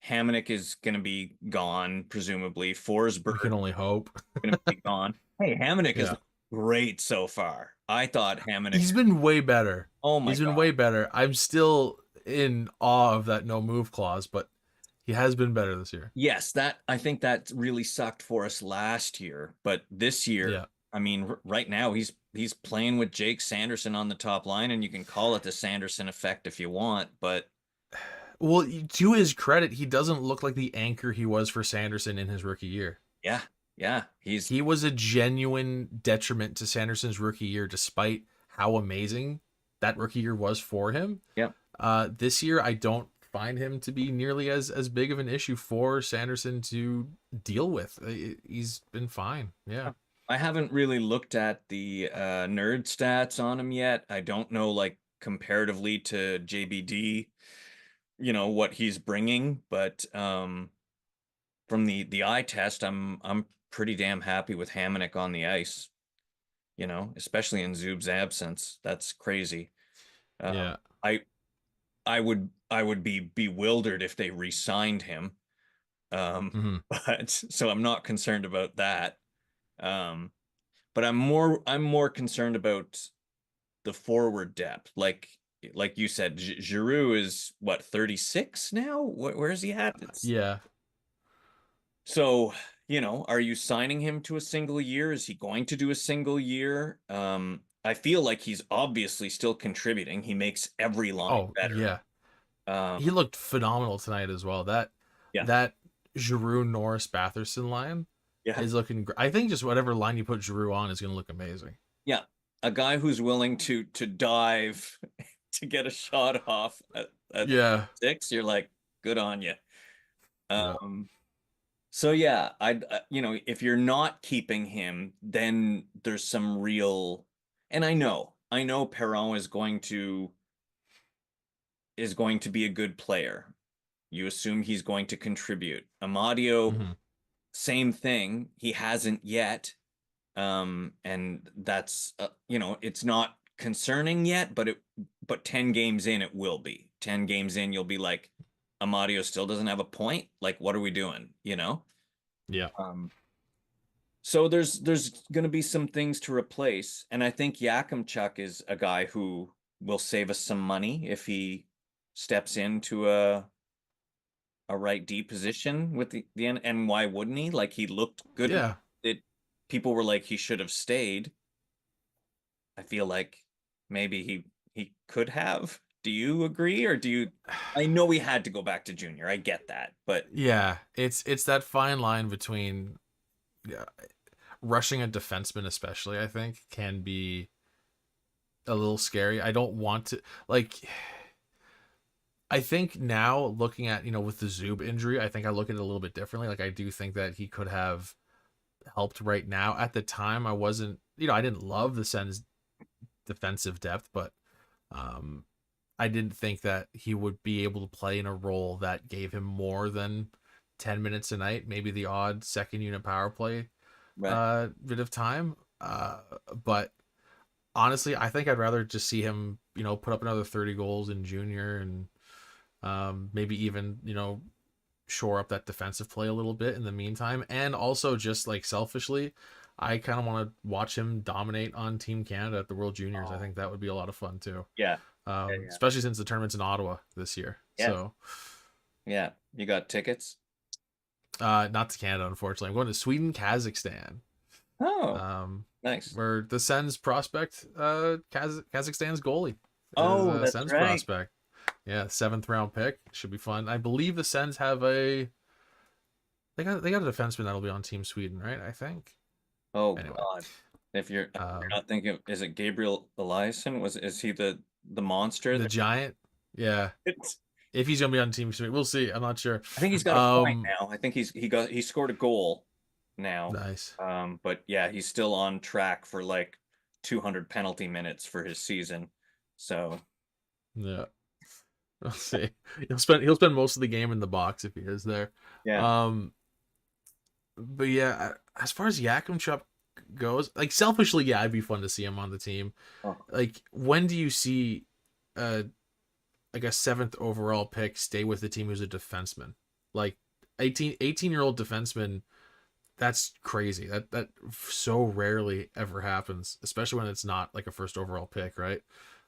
Hamonic is going to be gone, presumably. We can Forsberg only hope. going to be gone. Hey, Hamonic is Yeah, great so far. I thought Hamonic. he's been way better. Oh my He's been God. way better. I'm still in awe of that no move clause, but he has been better this year. Yes, that I think that really sucked for us last year, but this year, Yeah. I mean, right now he's playing with Jake Sanderson on the top line, and you can call it the Sanderson effect if you want, but Well, to his credit, he doesn't look like the anchor he was for Sanderson in his rookie year. yeah, yeah, he's He was a genuine detriment to Sanderson's rookie year, despite how amazing that rookie year was for him. yeah. This year, I don't find him to be nearly as big of an issue for Sanderson to deal with. He's been fine. Yeah. I haven't really looked at the nerd stats on him yet. I don't know like comparatively to JBD, what he's bringing, but from the eye test, I'm pretty damn happy with Hamonic on the ice, especially in Zub's absence. That's crazy. Yeah. I I would be bewildered if they re-signed him. Hmm. But so I'm not concerned about that. Um, but I'm more concerned about the forward depth. Like you said, Giroux is what, 36 now? Where is he at? Yeah. So, are you signing him to a single year? Is he going to do a single year? I feel like he's obviously still contributing. He makes every line Oh, better. yeah. He looked phenomenal tonight as well. That Yeah, that Giroux Norris Batherson line yeah, is looking. I think just whatever line you put Giroux on is going to look amazing. yeah. A guy who's willing to dive to get a shot off at Yeah. 6, you're like, good on you. Yeah. Um, so yeah, if you're not keeping him, then there's some real, and I know Perron is going to be a good player. You assume he's going to contribute. Amadio, Hmm. same thing. He hasn't yet. And that's it's not concerning yet, but 10 games in it will be. 10 games in, you'll be like, Amadio still doesn't have a point. Like, what are we doing? Yeah. So there's going to be some things to replace, and I think Yakimchuk is a guy who will save us some money if he steps into a right D position with the end. And why wouldn't he? Like, he looked good. Yeah. It People were like he should have stayed. I feel like maybe he could have. Do you agree, or do you? I know we had to go back to junior. I get that, but Yeah. It's that fine line between, yeah, rushing a defenseman, especially, I think, can be a little scary. I don't want to, like, I think now looking at, with the Zub injury, I think I look at it a little bit differently. Like, I do think that he could have helped right now. At the time, I wasn't, I didn't love the Sens defensive depth, but I didn't think that he would be able to play in a role that gave him more than 10 minutes a night, maybe the odd second unit power play right. bit of time. But honestly, I think I'd rather just see him, put up another 30 goals in junior, and maybe even, shore up that defensive play a little bit in the meantime. And also, just like selfishly, I kind of want to watch him dominate on Team Canada at the World Juniors. I think that would be a lot of fun too. Yeah. Yeah. especially since the tournament's in Ottawa this year. Yeah. So, Yeah. You got tickets? not to Canada, unfortunately. I'm going to Sweden, Kazakhstan. Oh, Um, nice. where the Sens prospect, Kazakhstan's goalie is Oh, a that's Sens right. prospect. Yeah, 7th round pick. Should be fun. I believe the Sens have they got a defenseman that'll be on Team Sweden, right? I think. Oh Anyway, God. If you're um, not thinking, is it Gabriel Eliasson? Is he the monster the that Giant. Yeah, it's, if he's gonna be on Team Sweden, we'll see. I'm not sure. I think he's got a point now. I think he scored a goal now. Nice. But yeah, he's still on track for like 200 penalty minutes for his season. So Yeah, we'll see. He'll spend most of the game in the box if he is there. yeah. But yeah, as far as Yakimchuk goes, like selfishly, yeah, it'd be fun to see him on the team. Oh, Like, when do you see uh like a 7th overall pick stay with the team who's a defenseman? Like 18-year-old defenseman, that's crazy. That so rarely ever happens, especially when it's not like a 1st overall pick, right?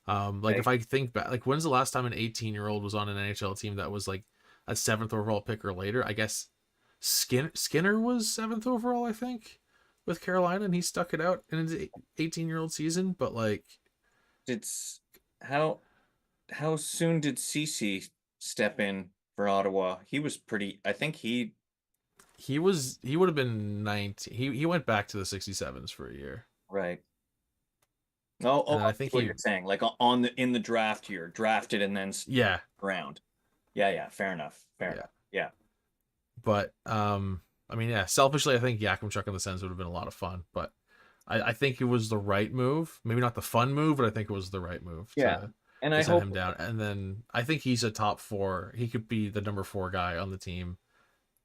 Like if I think back, like when's the last time an 18-year-old was on an NHL team that was like a 7th overall pick or later? I guess Skinner was 7th overall, I think, with Carolina, and he stuck it out in his 18-year-old season. But like, it's how soon did CC step in for Ottawa? He was pretty. I think he would have been 19. He went back to the 67s for a year, right. Oh, and I I see think what you're saying. Like on the in the draft year, drafted and then yeah, around. Yeah, yeah. Fair enough. Fair yeah. enough. Yeah. But I mean, yeah, selfishly, I think Yakimchuk in the Sens would have been a lot of fun. But I think it was the right move. Maybe not the fun move, but I think it was the right move Yeah. And to I send hope him down. And then I think he's a top 4. He could be the number 4 guy on the team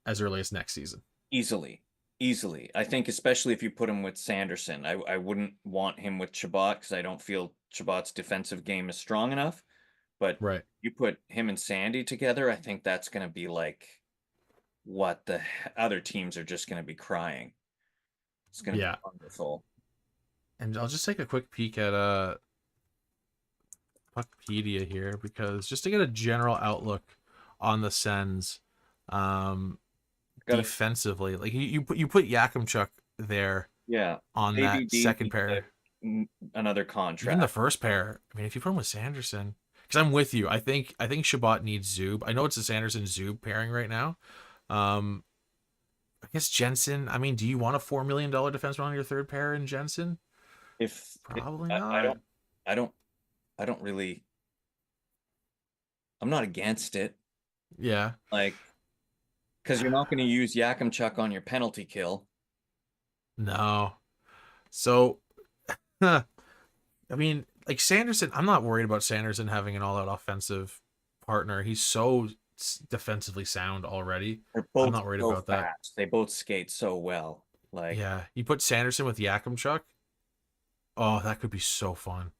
as early as next season. easily, easily. I think especially if you put him with Sanderson, I wouldn't want him with Chabot because I don't feel Chabot's defensive game is strong enough. But Right. you put him and Sandy together, I think that's going to be like what the other teams are just going to be crying. It's going to Yeah. be wonderful. And I'll just take a quick peek at Puckpedia here, because just to get a general outlook on the Sens Got defensively, like you put Yakimchuk there yeah. on Maybe that second needs pair. another Even contract. the first pair. I mean, if you put him with Sanderson, because I'm with you. I think Chabot needs Zub. I know it's a Sanderson Zub pairing right now. I guess Jensen. I mean, do you want a $4 million defenseman on your third pair in Jensen? Probably not. I don't really. I'm not against it. Yeah. Like, because you're not going to use Yakimchuk on your penalty kill. No. So, I mean, like Sanderson, I'm not worried about Sanderson having an all-out offensive partner. He's so defensively sound already. They're both I'm not worried so about that. fast. They both skate so well. Like, Yeah, you put Sanderson with Yakimchuk. Oh, that could be so fun.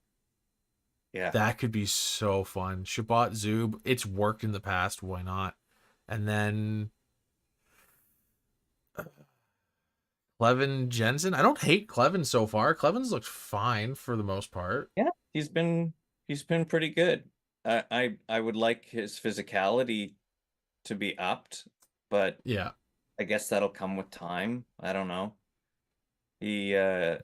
yeah. That could be so fun. Chabot Zub, it's worked in the past. Why not? And then Clevin Jensen. I don't hate Clevin so far. Clevin's looked fine for the most part. Yeah, he's been pretty good. I would like his physicality to be upped, but Yeah. I guess that'll come with time. I don't know. He Yeah.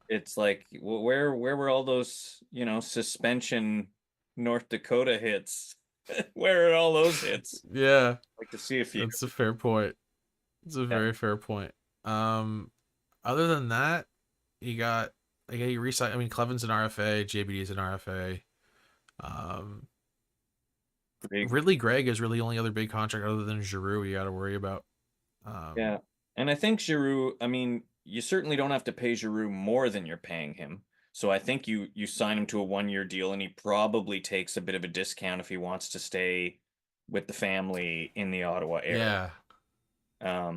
it's like where were all those, suspension North Dakota hits? Where are all those hits? Yeah. I'd like to see a few. That's a fair point. It's a very fair point. Other than that, you got you resign. I mean, Clevin's an RFA, JBD's an RFA. Ridley Gregg is really the only other big contract other than Giroux you got to worry about. Yeah, and I think Giroux. I mean, you certainly don't have to pay Giroux more than you're paying him. So I think you sign him to a 1-year deal, and he probably takes a bit of a discount if he wants to stay with the family in the Ottawa area. Yeah.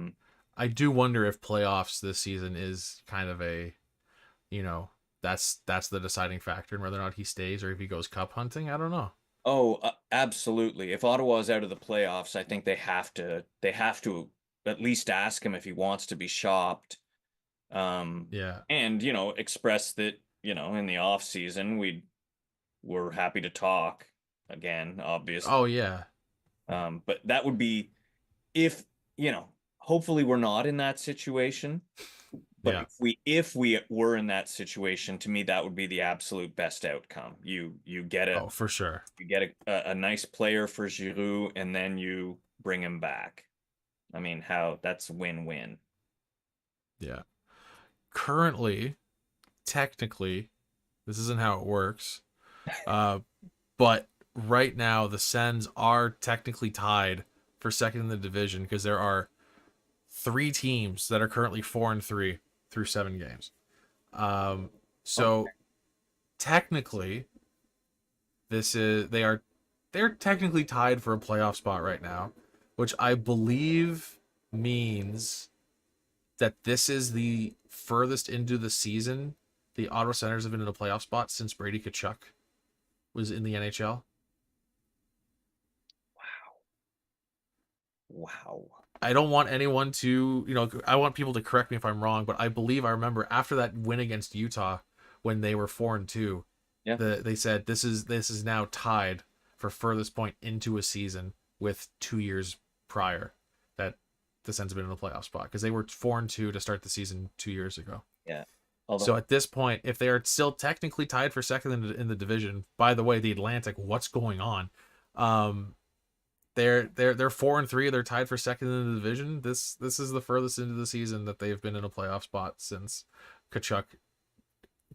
I do wonder if playoffs this season is kind of a, that's the deciding factor in whether or not he stays or if he goes cup hunting. I don't know. Oh, absolutely. If Ottawa is out of the playoffs, I think they have to at least ask him if he wants to be shopped. Yeah. And express that, in the off season we're happy to talk again, obviously. Oh yeah. But that would be if, hopefully we're not in that situation. But Yeah. if we were in that situation, to me that would be the absolute best outcome. You get Oh, for sure. a nice player for Giroud, and then you bring him back. I mean, that's win-win. Yeah. Currently, technically, this isn't how it works. But right now, the Sens are technically tied for second in the division because there are 3 teams that are currently 4-3 through 7 games. So Okay. technically, they're technically tied for a playoff spot right now, which I believe means that this is the furthest into the season the Ottawa Senators have been in a playoff spot since Brady Tkachuk was in the NHL. Wow. I don't want anyone to, I want people to correct me if I'm wrong, but I believe I remember after that win against Utah when they were 4-2, Yeah. they said this is now tied for furthest point into a season with 2 years prior that the Sens have been in a playoff spot because they were 4-2 to start the season 2 years ago. Yeah. So at this point, if they are still technically tied for second in the division, by the way, the Atlantic, what's going on? They're 4-3. They're tied for second in the division. This is the furthest into the season that they've been in a playoff spot since Tkachuk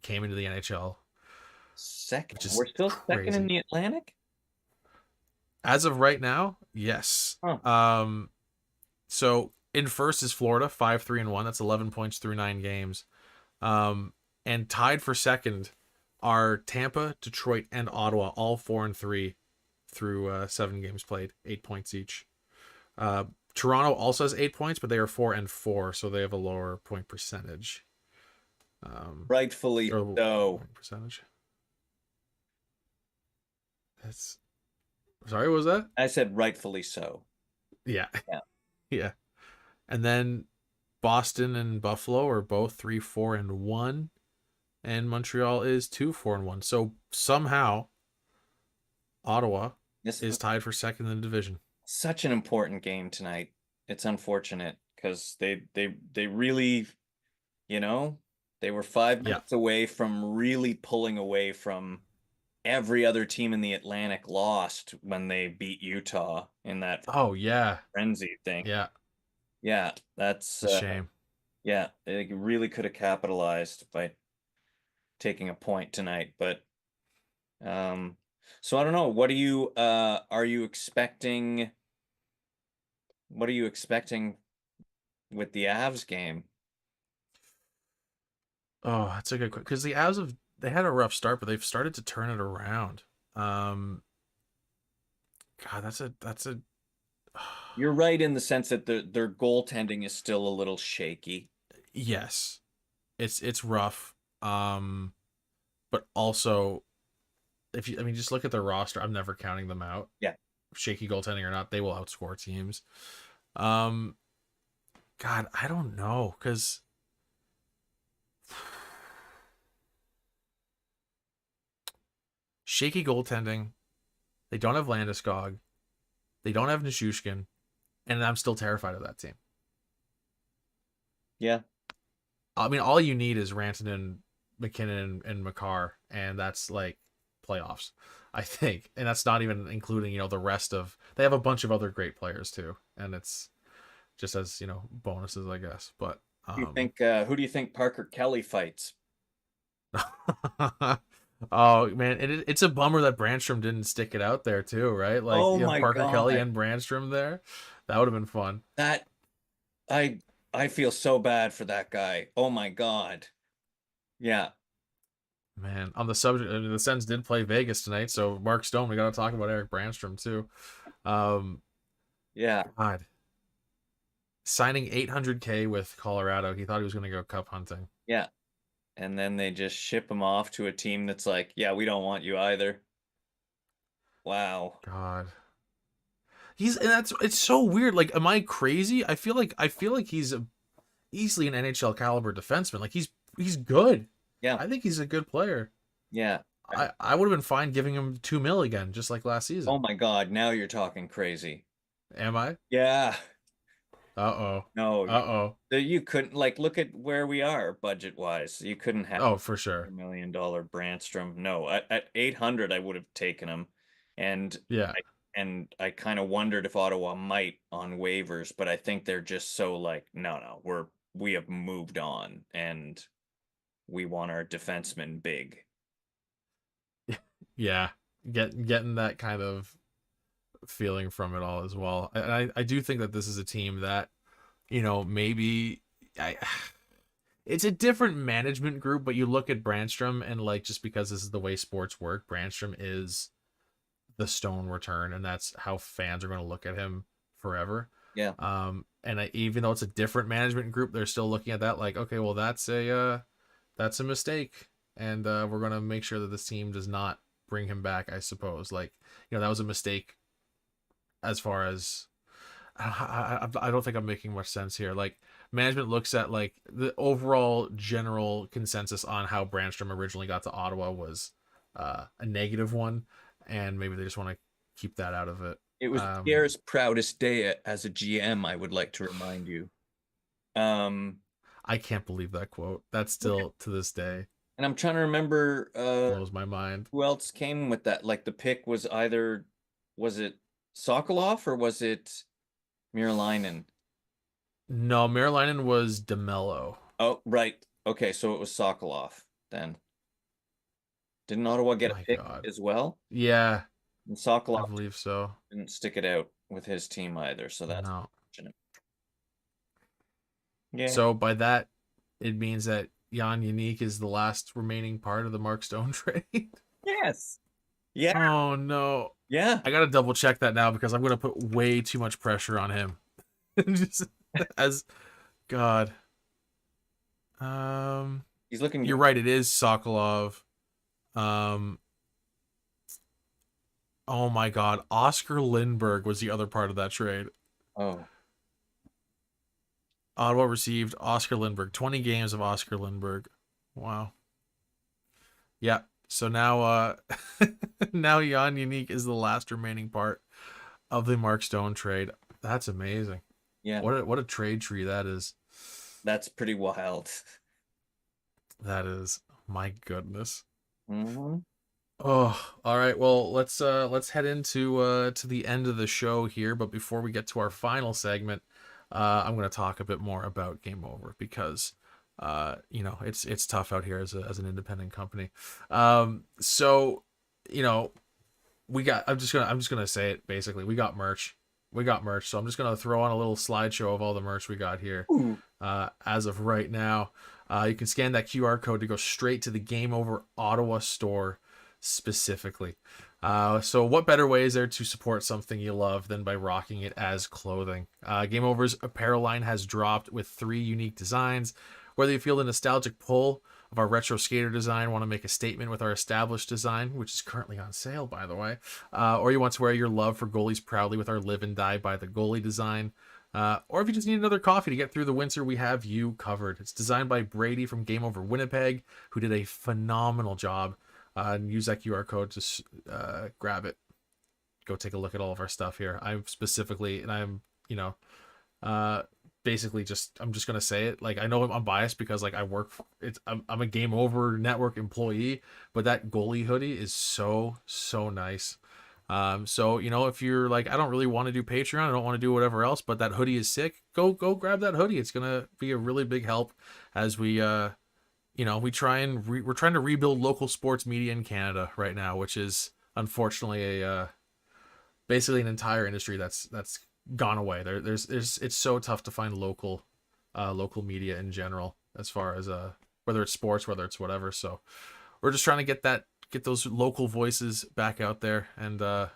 came into the NHL. Second. Which is We're still second crazy. in the Atlantic? As of right now, yes. Huh. So in first is Florida, 5-3-1. That's 11 points through 9 games. And tied for second are Tampa, Detroit, and Ottawa, all 4-3 through 7 games played, 8 points each. Toronto also has 8 points, but they are 4-4, so they have a lower point percentage. Rightfully so. Point percentage. That's sorry, what was that? I said rightfully so. Yeah. Yeah. Yeah. And then Boston and Buffalo are both 3-4-1, and Montreal is 2-4-1. So somehow Ottawa This is tied for second in the division. such an important game tonight. It's unfortunate because they really, they were 5 minutes away from really pulling away from every other team in the Atlantic lost when they beat Utah in that frenzy thing. Yeah. Yeah, that's a shame. Yeah, they really could have capitalized by taking a point tonight, but so I don't know. What are you expecting? What are you expecting with the Avs game? Oh, that's a good question. Because the Avs they had a rough start, but they've started to turn it around. God, that's a. You're right in the sense that their goaltending is still a little shaky. Yes, it's rough. But also, just look at their roster. I'm never counting them out. Yeah, shaky goaltending or not, they will outscore teams. God, I don't know because. Shaky goaltending. They don't have Landeskog. They don't have Nichushkin. And I'm still terrified of that team. Yeah. I mean, all you need is Rantanen, McKinnon, and Makar, and that's like playoffs, I think. And that's not even including, the rest of... They have a bunch of other great players, too. And it's just as, bonuses, I guess. But... who do you think Parker Kelly fights? Oh man, it's a bummer that Brandstrom didn't stick it out there too, right? Like you have Parker Kelly and Brandstrom there. That would have been fun. That I feel so bad for that guy. Oh my god. Yeah. Man, on the subject, the Sens did play Vegas tonight, so Mark Stone, we got to talk about Eric Brandstrom too. Yeah. God. Signing $800K with Colorado, he thought he was going to go cup hunting. Yeah. And then they just ship him off to a team that's like, yeah, we don't want you either. Wow. God. It's so weird. Like, am I crazy? I feel like he's easily an NHL caliber defenseman. Like he's good. Yeah. I think he's a good player. Yeah. I would have been fine giving him 2 mil again, just like last Oh season. my God, now you're talking crazy. Am I? Yeah. Uh-oh. No, Uh-oh. you couldn't like look at where we are budget wise. You couldn't have Oh, for a sure. $1 million Brandstrom. No, at 800 I would have taken him. And Yeah. I I kind of wondered if Ottawa might on waivers, but I think they're just so like, no, we have moved on and we want our defenseman big. Yeah. Getting that kind of feeling from it all as well. And I do think that this is a team that, maybe I it's a different management group, but you look at Brandstrom and like just because this is the way sports work, Brandstrom is the stone return, and that's how fans are going to look at him forever. Yeah. And even though it's a different management group, they're still looking at that like, okay, well that's a mistake, and we're going to make sure that this team does not bring him back. I suppose like that was a mistake as far as I don't think I'm making much sense here. Like management looks at like the overall general consensus on how Brandstrom originally got to Ottawa was a negative one, and maybe they just want to keep that out of it. It was Pierre's proudest day as a GM, I would like to remind you. I can't believe that quote. That's still to this day And I'm trying to remember blows my mind. who else came with that. Like the pick was it Sokolov or was it Miralainen? No, Maryland was DeMello. Oh, right. Okay, so it was Sokolov then. Didn't Ottawa get a My pick God. as well? Yeah, And I Sokolov believe so. didn't stick it out with his team either, so that's No. unfortunate. Yeah. So by that, it means that Jan Unique is the last remaining part of the Mark Stone trade. Yes. Yeah. Oh no. Yeah. I gotta double check that now because I'm gonna put way too much pressure on him. Just as God. He's looking You're right, it is Sokolov. Oh my God. Oscar Lindbergh was the other part of that trade. Oh. Ottawa received Oscar Lindbergh. 20 games of Oscar Lindbergh. Wow. Yeah. So now now Jan Unique is the last remaining part of the Mark Stone trade. That's amazing. Yeah. What a trade tree that is. That's pretty wild. That is. My goodness. Mm-hmm. Oh, all right. Well, let's head into to the end of the show here, but before we get to our final segment, I'm going to talk a bit more about Game Over because it's tough out here as an independent company. So, I'm just going to say it basically. We got merch. So I'm just going to throw on a little slideshow of all the merch we got here. As of right now. You can scan that QR code to go straight to the Game Over Ottawa store specifically. So what better way is there to support something you love than by rocking it as clothing? Game Over's apparel line has dropped with 3 unique designs. Whether you feel the nostalgic pull of our retro skater design, want to make a statement with our established design, which is currently on sale, by the way, or you want to wear your love for goalies proudly with our live and die by the goalie design, or if you just need another coffee to get through the winter, we have you covered. It's designed by Brady from Game Over Winnipeg, who did a phenomenal job. And use that QR code to grab it. Go take a look at all of our stuff here. I'm basically I'm just gonna say it. Like I know I'm biased because like I'm a Game Over Network employee, but that goalie hoodie is so nice. So if you're like I don't really want to do Patreon, I don't want to do whatever else, but that hoodie is sick. Go grab that hoodie. It's gonna be a really big help as we we're trying to rebuild local sports media in Canada right now, which is unfortunately basically an entire industry that's gone away. There's it's so tough to find local media in general as far as whether it's sports, whether it's whatever. So we're just trying to get those local voices back out there, and the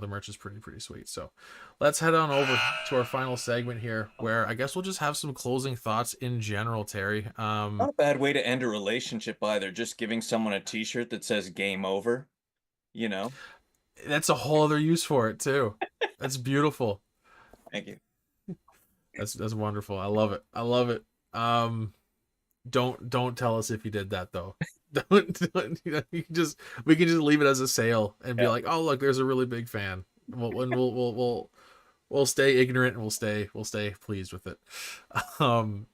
merch is pretty sweet. So let's head on over to our final segment here, where I guess we'll just have some closing thoughts in general, Terry. Not a bad way to end a relationship either, just giving someone a t-shirt that says game over, That's a whole other use for it too. That's beautiful. Thank you. That's wonderful. I love it. Don't tell us if you did that though. We can just leave it as a sale and be Yeah. like, oh look, there's a really big fan. We'll stay ignorant and we'll stay pleased with it. Um,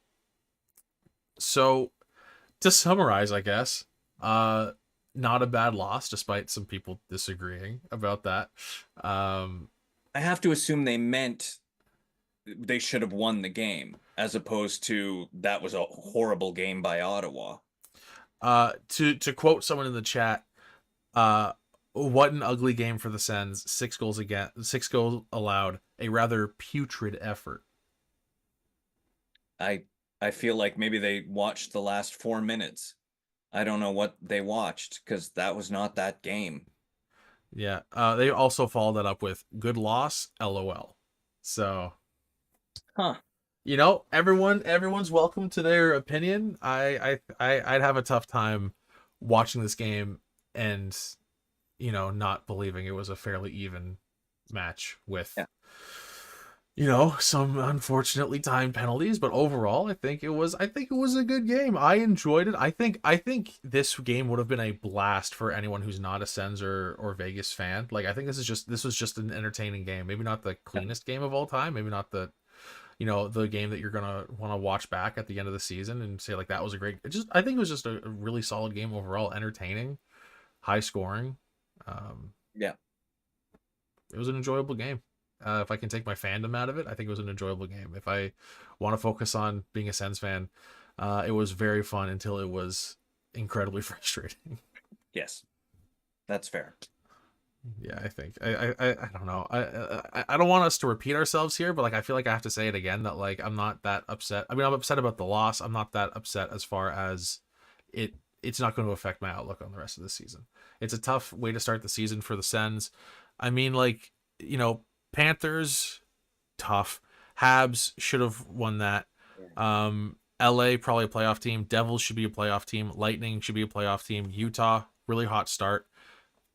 so to summarize, I guess, not a bad loss despite some people disagreeing about that. I have to assume they meant they should have won the game, as opposed to that was a horrible game by Ottawa. To quote someone in the chat, what an ugly game for the Sens. 6 goals allowed, a rather putrid effort. I feel like maybe they watched the last 4 minutes. I don't know what they watched because that was not that game. Yeah. They also followed that up with good loss, LOL. So, Huh. you know, everyone's welcome to their opinion. I'd have a tough time watching this game and, you know, not believing it was a fairly even match with, Yeah. you know, some unfortunately timed penalties, but overall I think it was a good game. I enjoyed it. I think this game would have been a blast for anyone who's not a Sens or Vegas fan. Like I think this was just an entertaining game. Maybe not the cleanest game of all time, maybe not the, you know, the game that you're gonna want to watch back at the end of the season and say like that was a great. I think it was just a really solid game overall, entertaining, high scoring. Yeah. It was an enjoyable game. If I can take my fandom out of it, I think it was an enjoyable game. If I want to focus on being a Sens fan, it was very fun until it was incredibly frustrating. Yes, that's fair. Yeah, I think I don't know. I don't want us to repeat ourselves here, but like I feel like I have to say it again that like I'm not that upset. I mean, I'm upset about the loss. I'm not that upset as far as it's not going to affect my outlook on the rest of the season. It's a tough way to start the season for the Sens. I mean, like, you know, Panthers tough. Habs should have won that. LA probably a playoff team. Devils should be a playoff team. Lightning should be a playoff team. Utah, really hot start.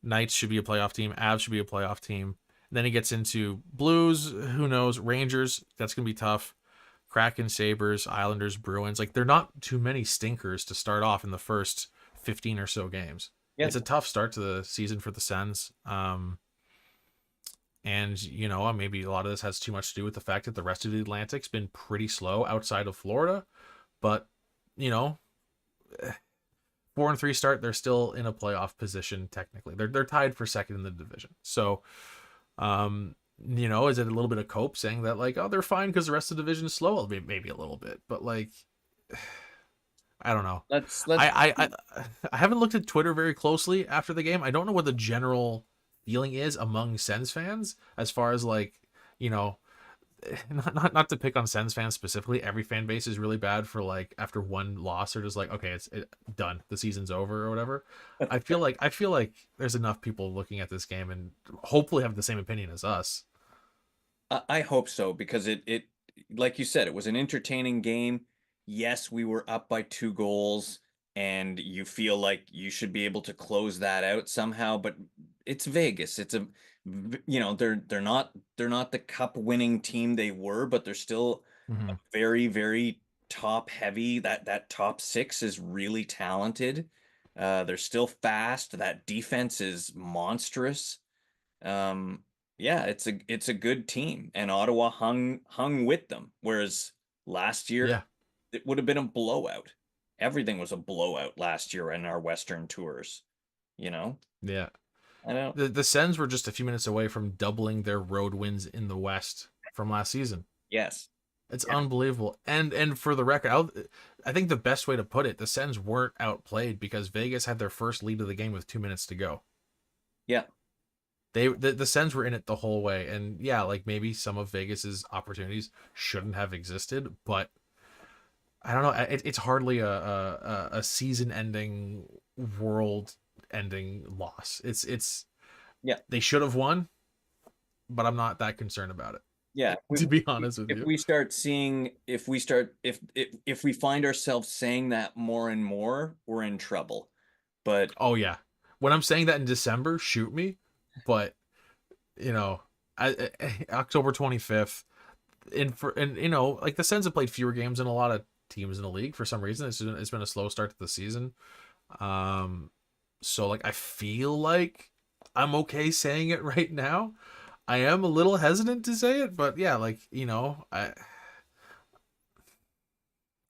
Knights should be a playoff team. Avs should be a playoff team. And then he gets into Blues. Who knows? Rangers. That's going to be tough. Kraken, Sabres, Islanders, Bruins. Like, they're not too many stinkers to start off in the first 15 or so games. Yeah. It's a tough start to the season for the Sens. And, you know, maybe a lot of this has too much to do with the fact that the rest of the Atlantic's been pretty slow outside of Florida. But, you know, 4-3 start, they're still in a playoff position technically. They're tied for second in the division. So, you know, is it a little bit of cope saying that like, oh, they're fine because the rest of the division is slow? Maybe a little bit, but like, I don't know. Let's I haven't looked at Twitter very closely after the game. I don't know what the general feeling is among Sens fans as far as like, you know, not to pick on Sens fans specifically. Every fan base is really bad for like after one loss or just like, okay, it's done, the season's over or whatever. I feel like there's enough people looking at this game and hopefully have the same opinion as us. I hope so because it like you said, it was an entertaining game. Yes, we were up by 2 goals and you feel like you should be able to close that out somehow, but it's Vegas. It's a, you know, they're not the cup winning team they were, but they're still Mm-hmm. very, very top heavy. That top 6 is really talented. They're still fast. That defense is monstrous. Yeah, it's a good team, and Ottawa hung with them. Whereas last year, Yeah. it would have been a blowout. Everything was a blowout last year in our Western tours. You know, Yeah. I don't. The Sens were just a few minutes away from doubling their road wins in the West from last season. Yes, It's Yeah. unbelievable. And for the record, I think the best way to put it, the Sens weren't outplayed because Vegas had their first lead of the game with 2 minutes to go. yeah, The Sens were in it the whole way, and yeah, like maybe some of Vegas's opportunities shouldn't have existed, but I don't know. It's hardly a season-ending, world-ending loss. It's Yeah. They should have won, but I'm not that concerned about it. yeah. To be honest with If you, we start seeing, if we find ourselves saying that more and more, we're in trouble. But oh yeah, when I'm saying that in December, shoot me. But you know, October 25th, and you know, like the Sens have played fewer games than a lot of teams in the league for some reason. It's been a slow start to the season. So like I feel like I'm okay saying it right now. I am a little hesitant to say it, but yeah, like,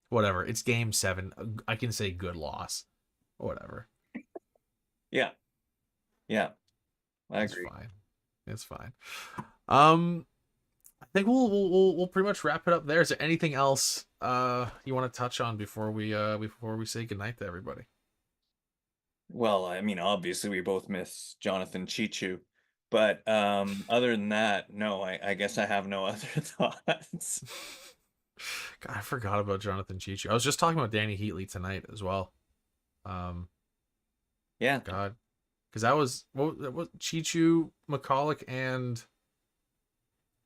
whatever. It's game 7. I can say good loss. Whatever. Yeah. Yeah. I It's agree. fine. It's fine. I think we'll pretty much wrap it up there. Is there anything else you want to touch on before we say goodnight to everybody? Well, I mean, obviously we both miss Jonathan Chichu, but other than that, no, I guess I have no other thoughts. God, I forgot about Jonathan Chichu. I was just talking about Danny Heatley tonight as well. Yeah. God, because that was what Chichu, McCulloch, and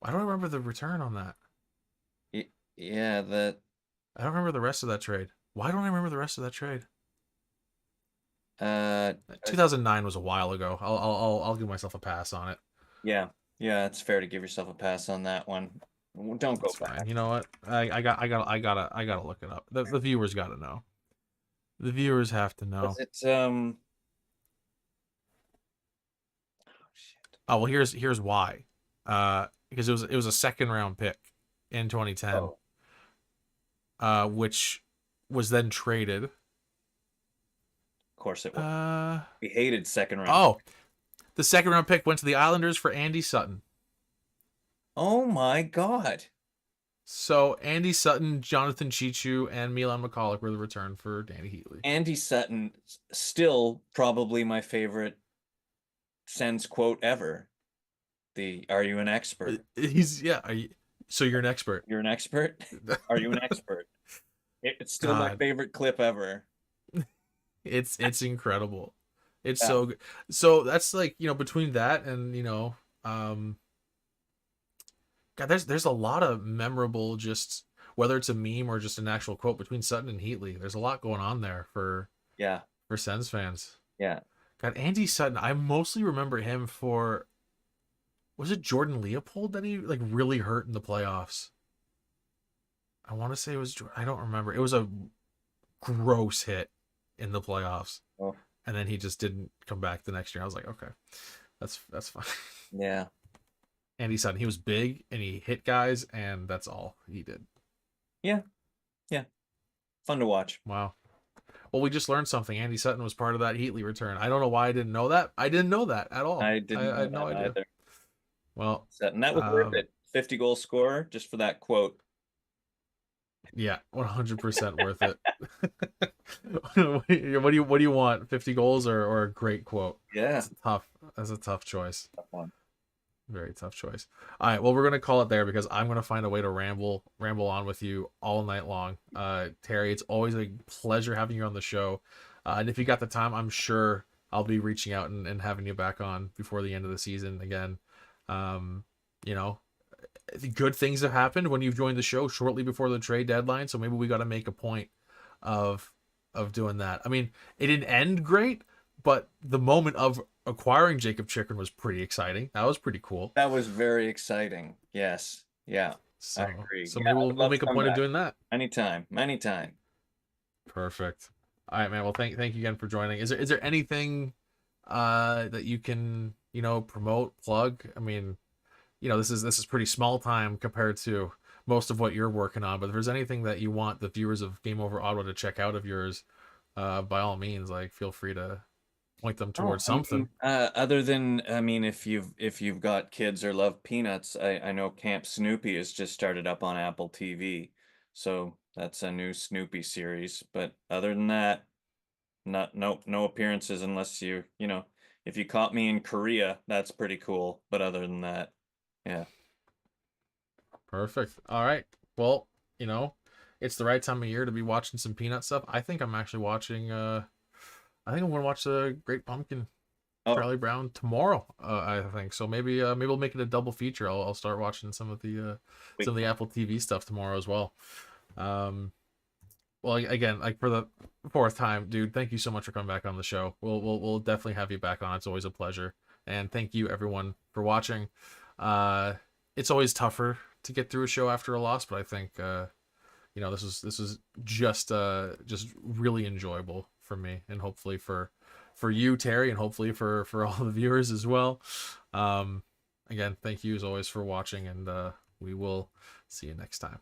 I don't remember the return on that. Yeah, that I don't remember the rest of that trade. Why don't I remember the rest of that trade? uh 2009 was a while ago. I'll give myself a pass on it. yeah. Yeah, it's fair to give yourself a pass on that one. Don't go It's fine. back. You know what? I gotta look it up. The viewers gotta know. The viewers have to know. Was it oh shit. Oh well, here's why. Because it was a second round pick in 2010, which was then traded. Of course it was. Uh We hated second round. oh, the second round pick went to the Islanders for Andy Sutton. Oh my God. So Andy Sutton, Jonathan Chichu, and Milan McCulloch were the return for Danny Heatley. Andy Sutton, still probably my favorite Sens quote ever. The "Are you an expert?" He's yeah. So you're an expert. You're an expert? Are you an expert? It's still my God. favorite clip ever. It's incredible. It's Yeah. so good. So that's like, between that and, God, there's a lot of memorable, just whether it's a meme or just an actual quote between Sutton and Heatley. There's a lot going on there Yeah. for Sens fans. Yeah. God, Andy Sutton, I mostly remember him for, was it Jordan Leopold that he like really hurt in the playoffs? I want to say it was, I don't remember. It was a gross hit in the playoffs. Oh, And then he just didn't come back the next year. I was like, okay, that's fine. yeah. Andy Sutton, he was big and he hit guys, and that's all he did. Yeah. Yeah. Fun to watch. Wow. Well, we just learned something. Andy Sutton was part of that Heatley return. I don't know why I didn't know that. I didn't know that at all. I didn't I had know no that idea. either. Well, And that was worth it. 50-goal scorer just for that quote. yeah, 100% worth it. What do you want? 50 goals or a great quote? Yeah. That's a tough choice. Tough one. Very tough choice. All right, well, we're gonna call it there because I'm gonna find a way to ramble on with you all night long. Terry, it's always a pleasure having you on the show. And if you got the time, I'm sure I'll be reaching out and having you back on before the end of the season again. You know, good things have happened when you've joined the show shortly before the trade deadline, so maybe we got to make a point of doing that. I mean, it didn't end great, but the moment of acquiring Jacob Chikrin was pretty exciting. That was pretty cool. That was very exciting. Yes. Yeah. So, I agree. so Yeah, maybe I we'll would love make to a come point of back. doing that. Anytime. Anytime. Perfect. All right, man. Well, thank you again for joining. Is there anything that you can, promote, plug? I mean, this is pretty small time compared to most of what you're working on, but if there's anything that you want the viewers of Game Over Ottawa to check out of yours, by all means, like, feel free to point them towards something. Other than, I mean, if you've got kids or love peanuts, I know Camp Snoopy has just started up on Apple TV, so that's a new Snoopy series. But other than that, no appearances unless if you caught me in Korea, that's pretty cool. But other than that, yeah. Perfect. All right. Well, it's the right time of year to be watching some peanut stuff. I think I'm actually watching. I think I'm gonna watch the Great Pumpkin, Oh, Charlie Brown tomorrow. I think so. Maybe we'll make it a double feature. I'll start watching some of the Apple TV stuff tomorrow as well. Well, again, like for the fourth time, dude, thank you so much for coming back on the show. We'll definitely have you back on. It's always a pleasure. And thank you everyone for watching. It's always tougher to get through a show after a loss, but I think you know, this was just really enjoyable for me, and hopefully for you, Terry, and hopefully for all the viewers as well. Again, thank you as always for watching, and we will see you next time.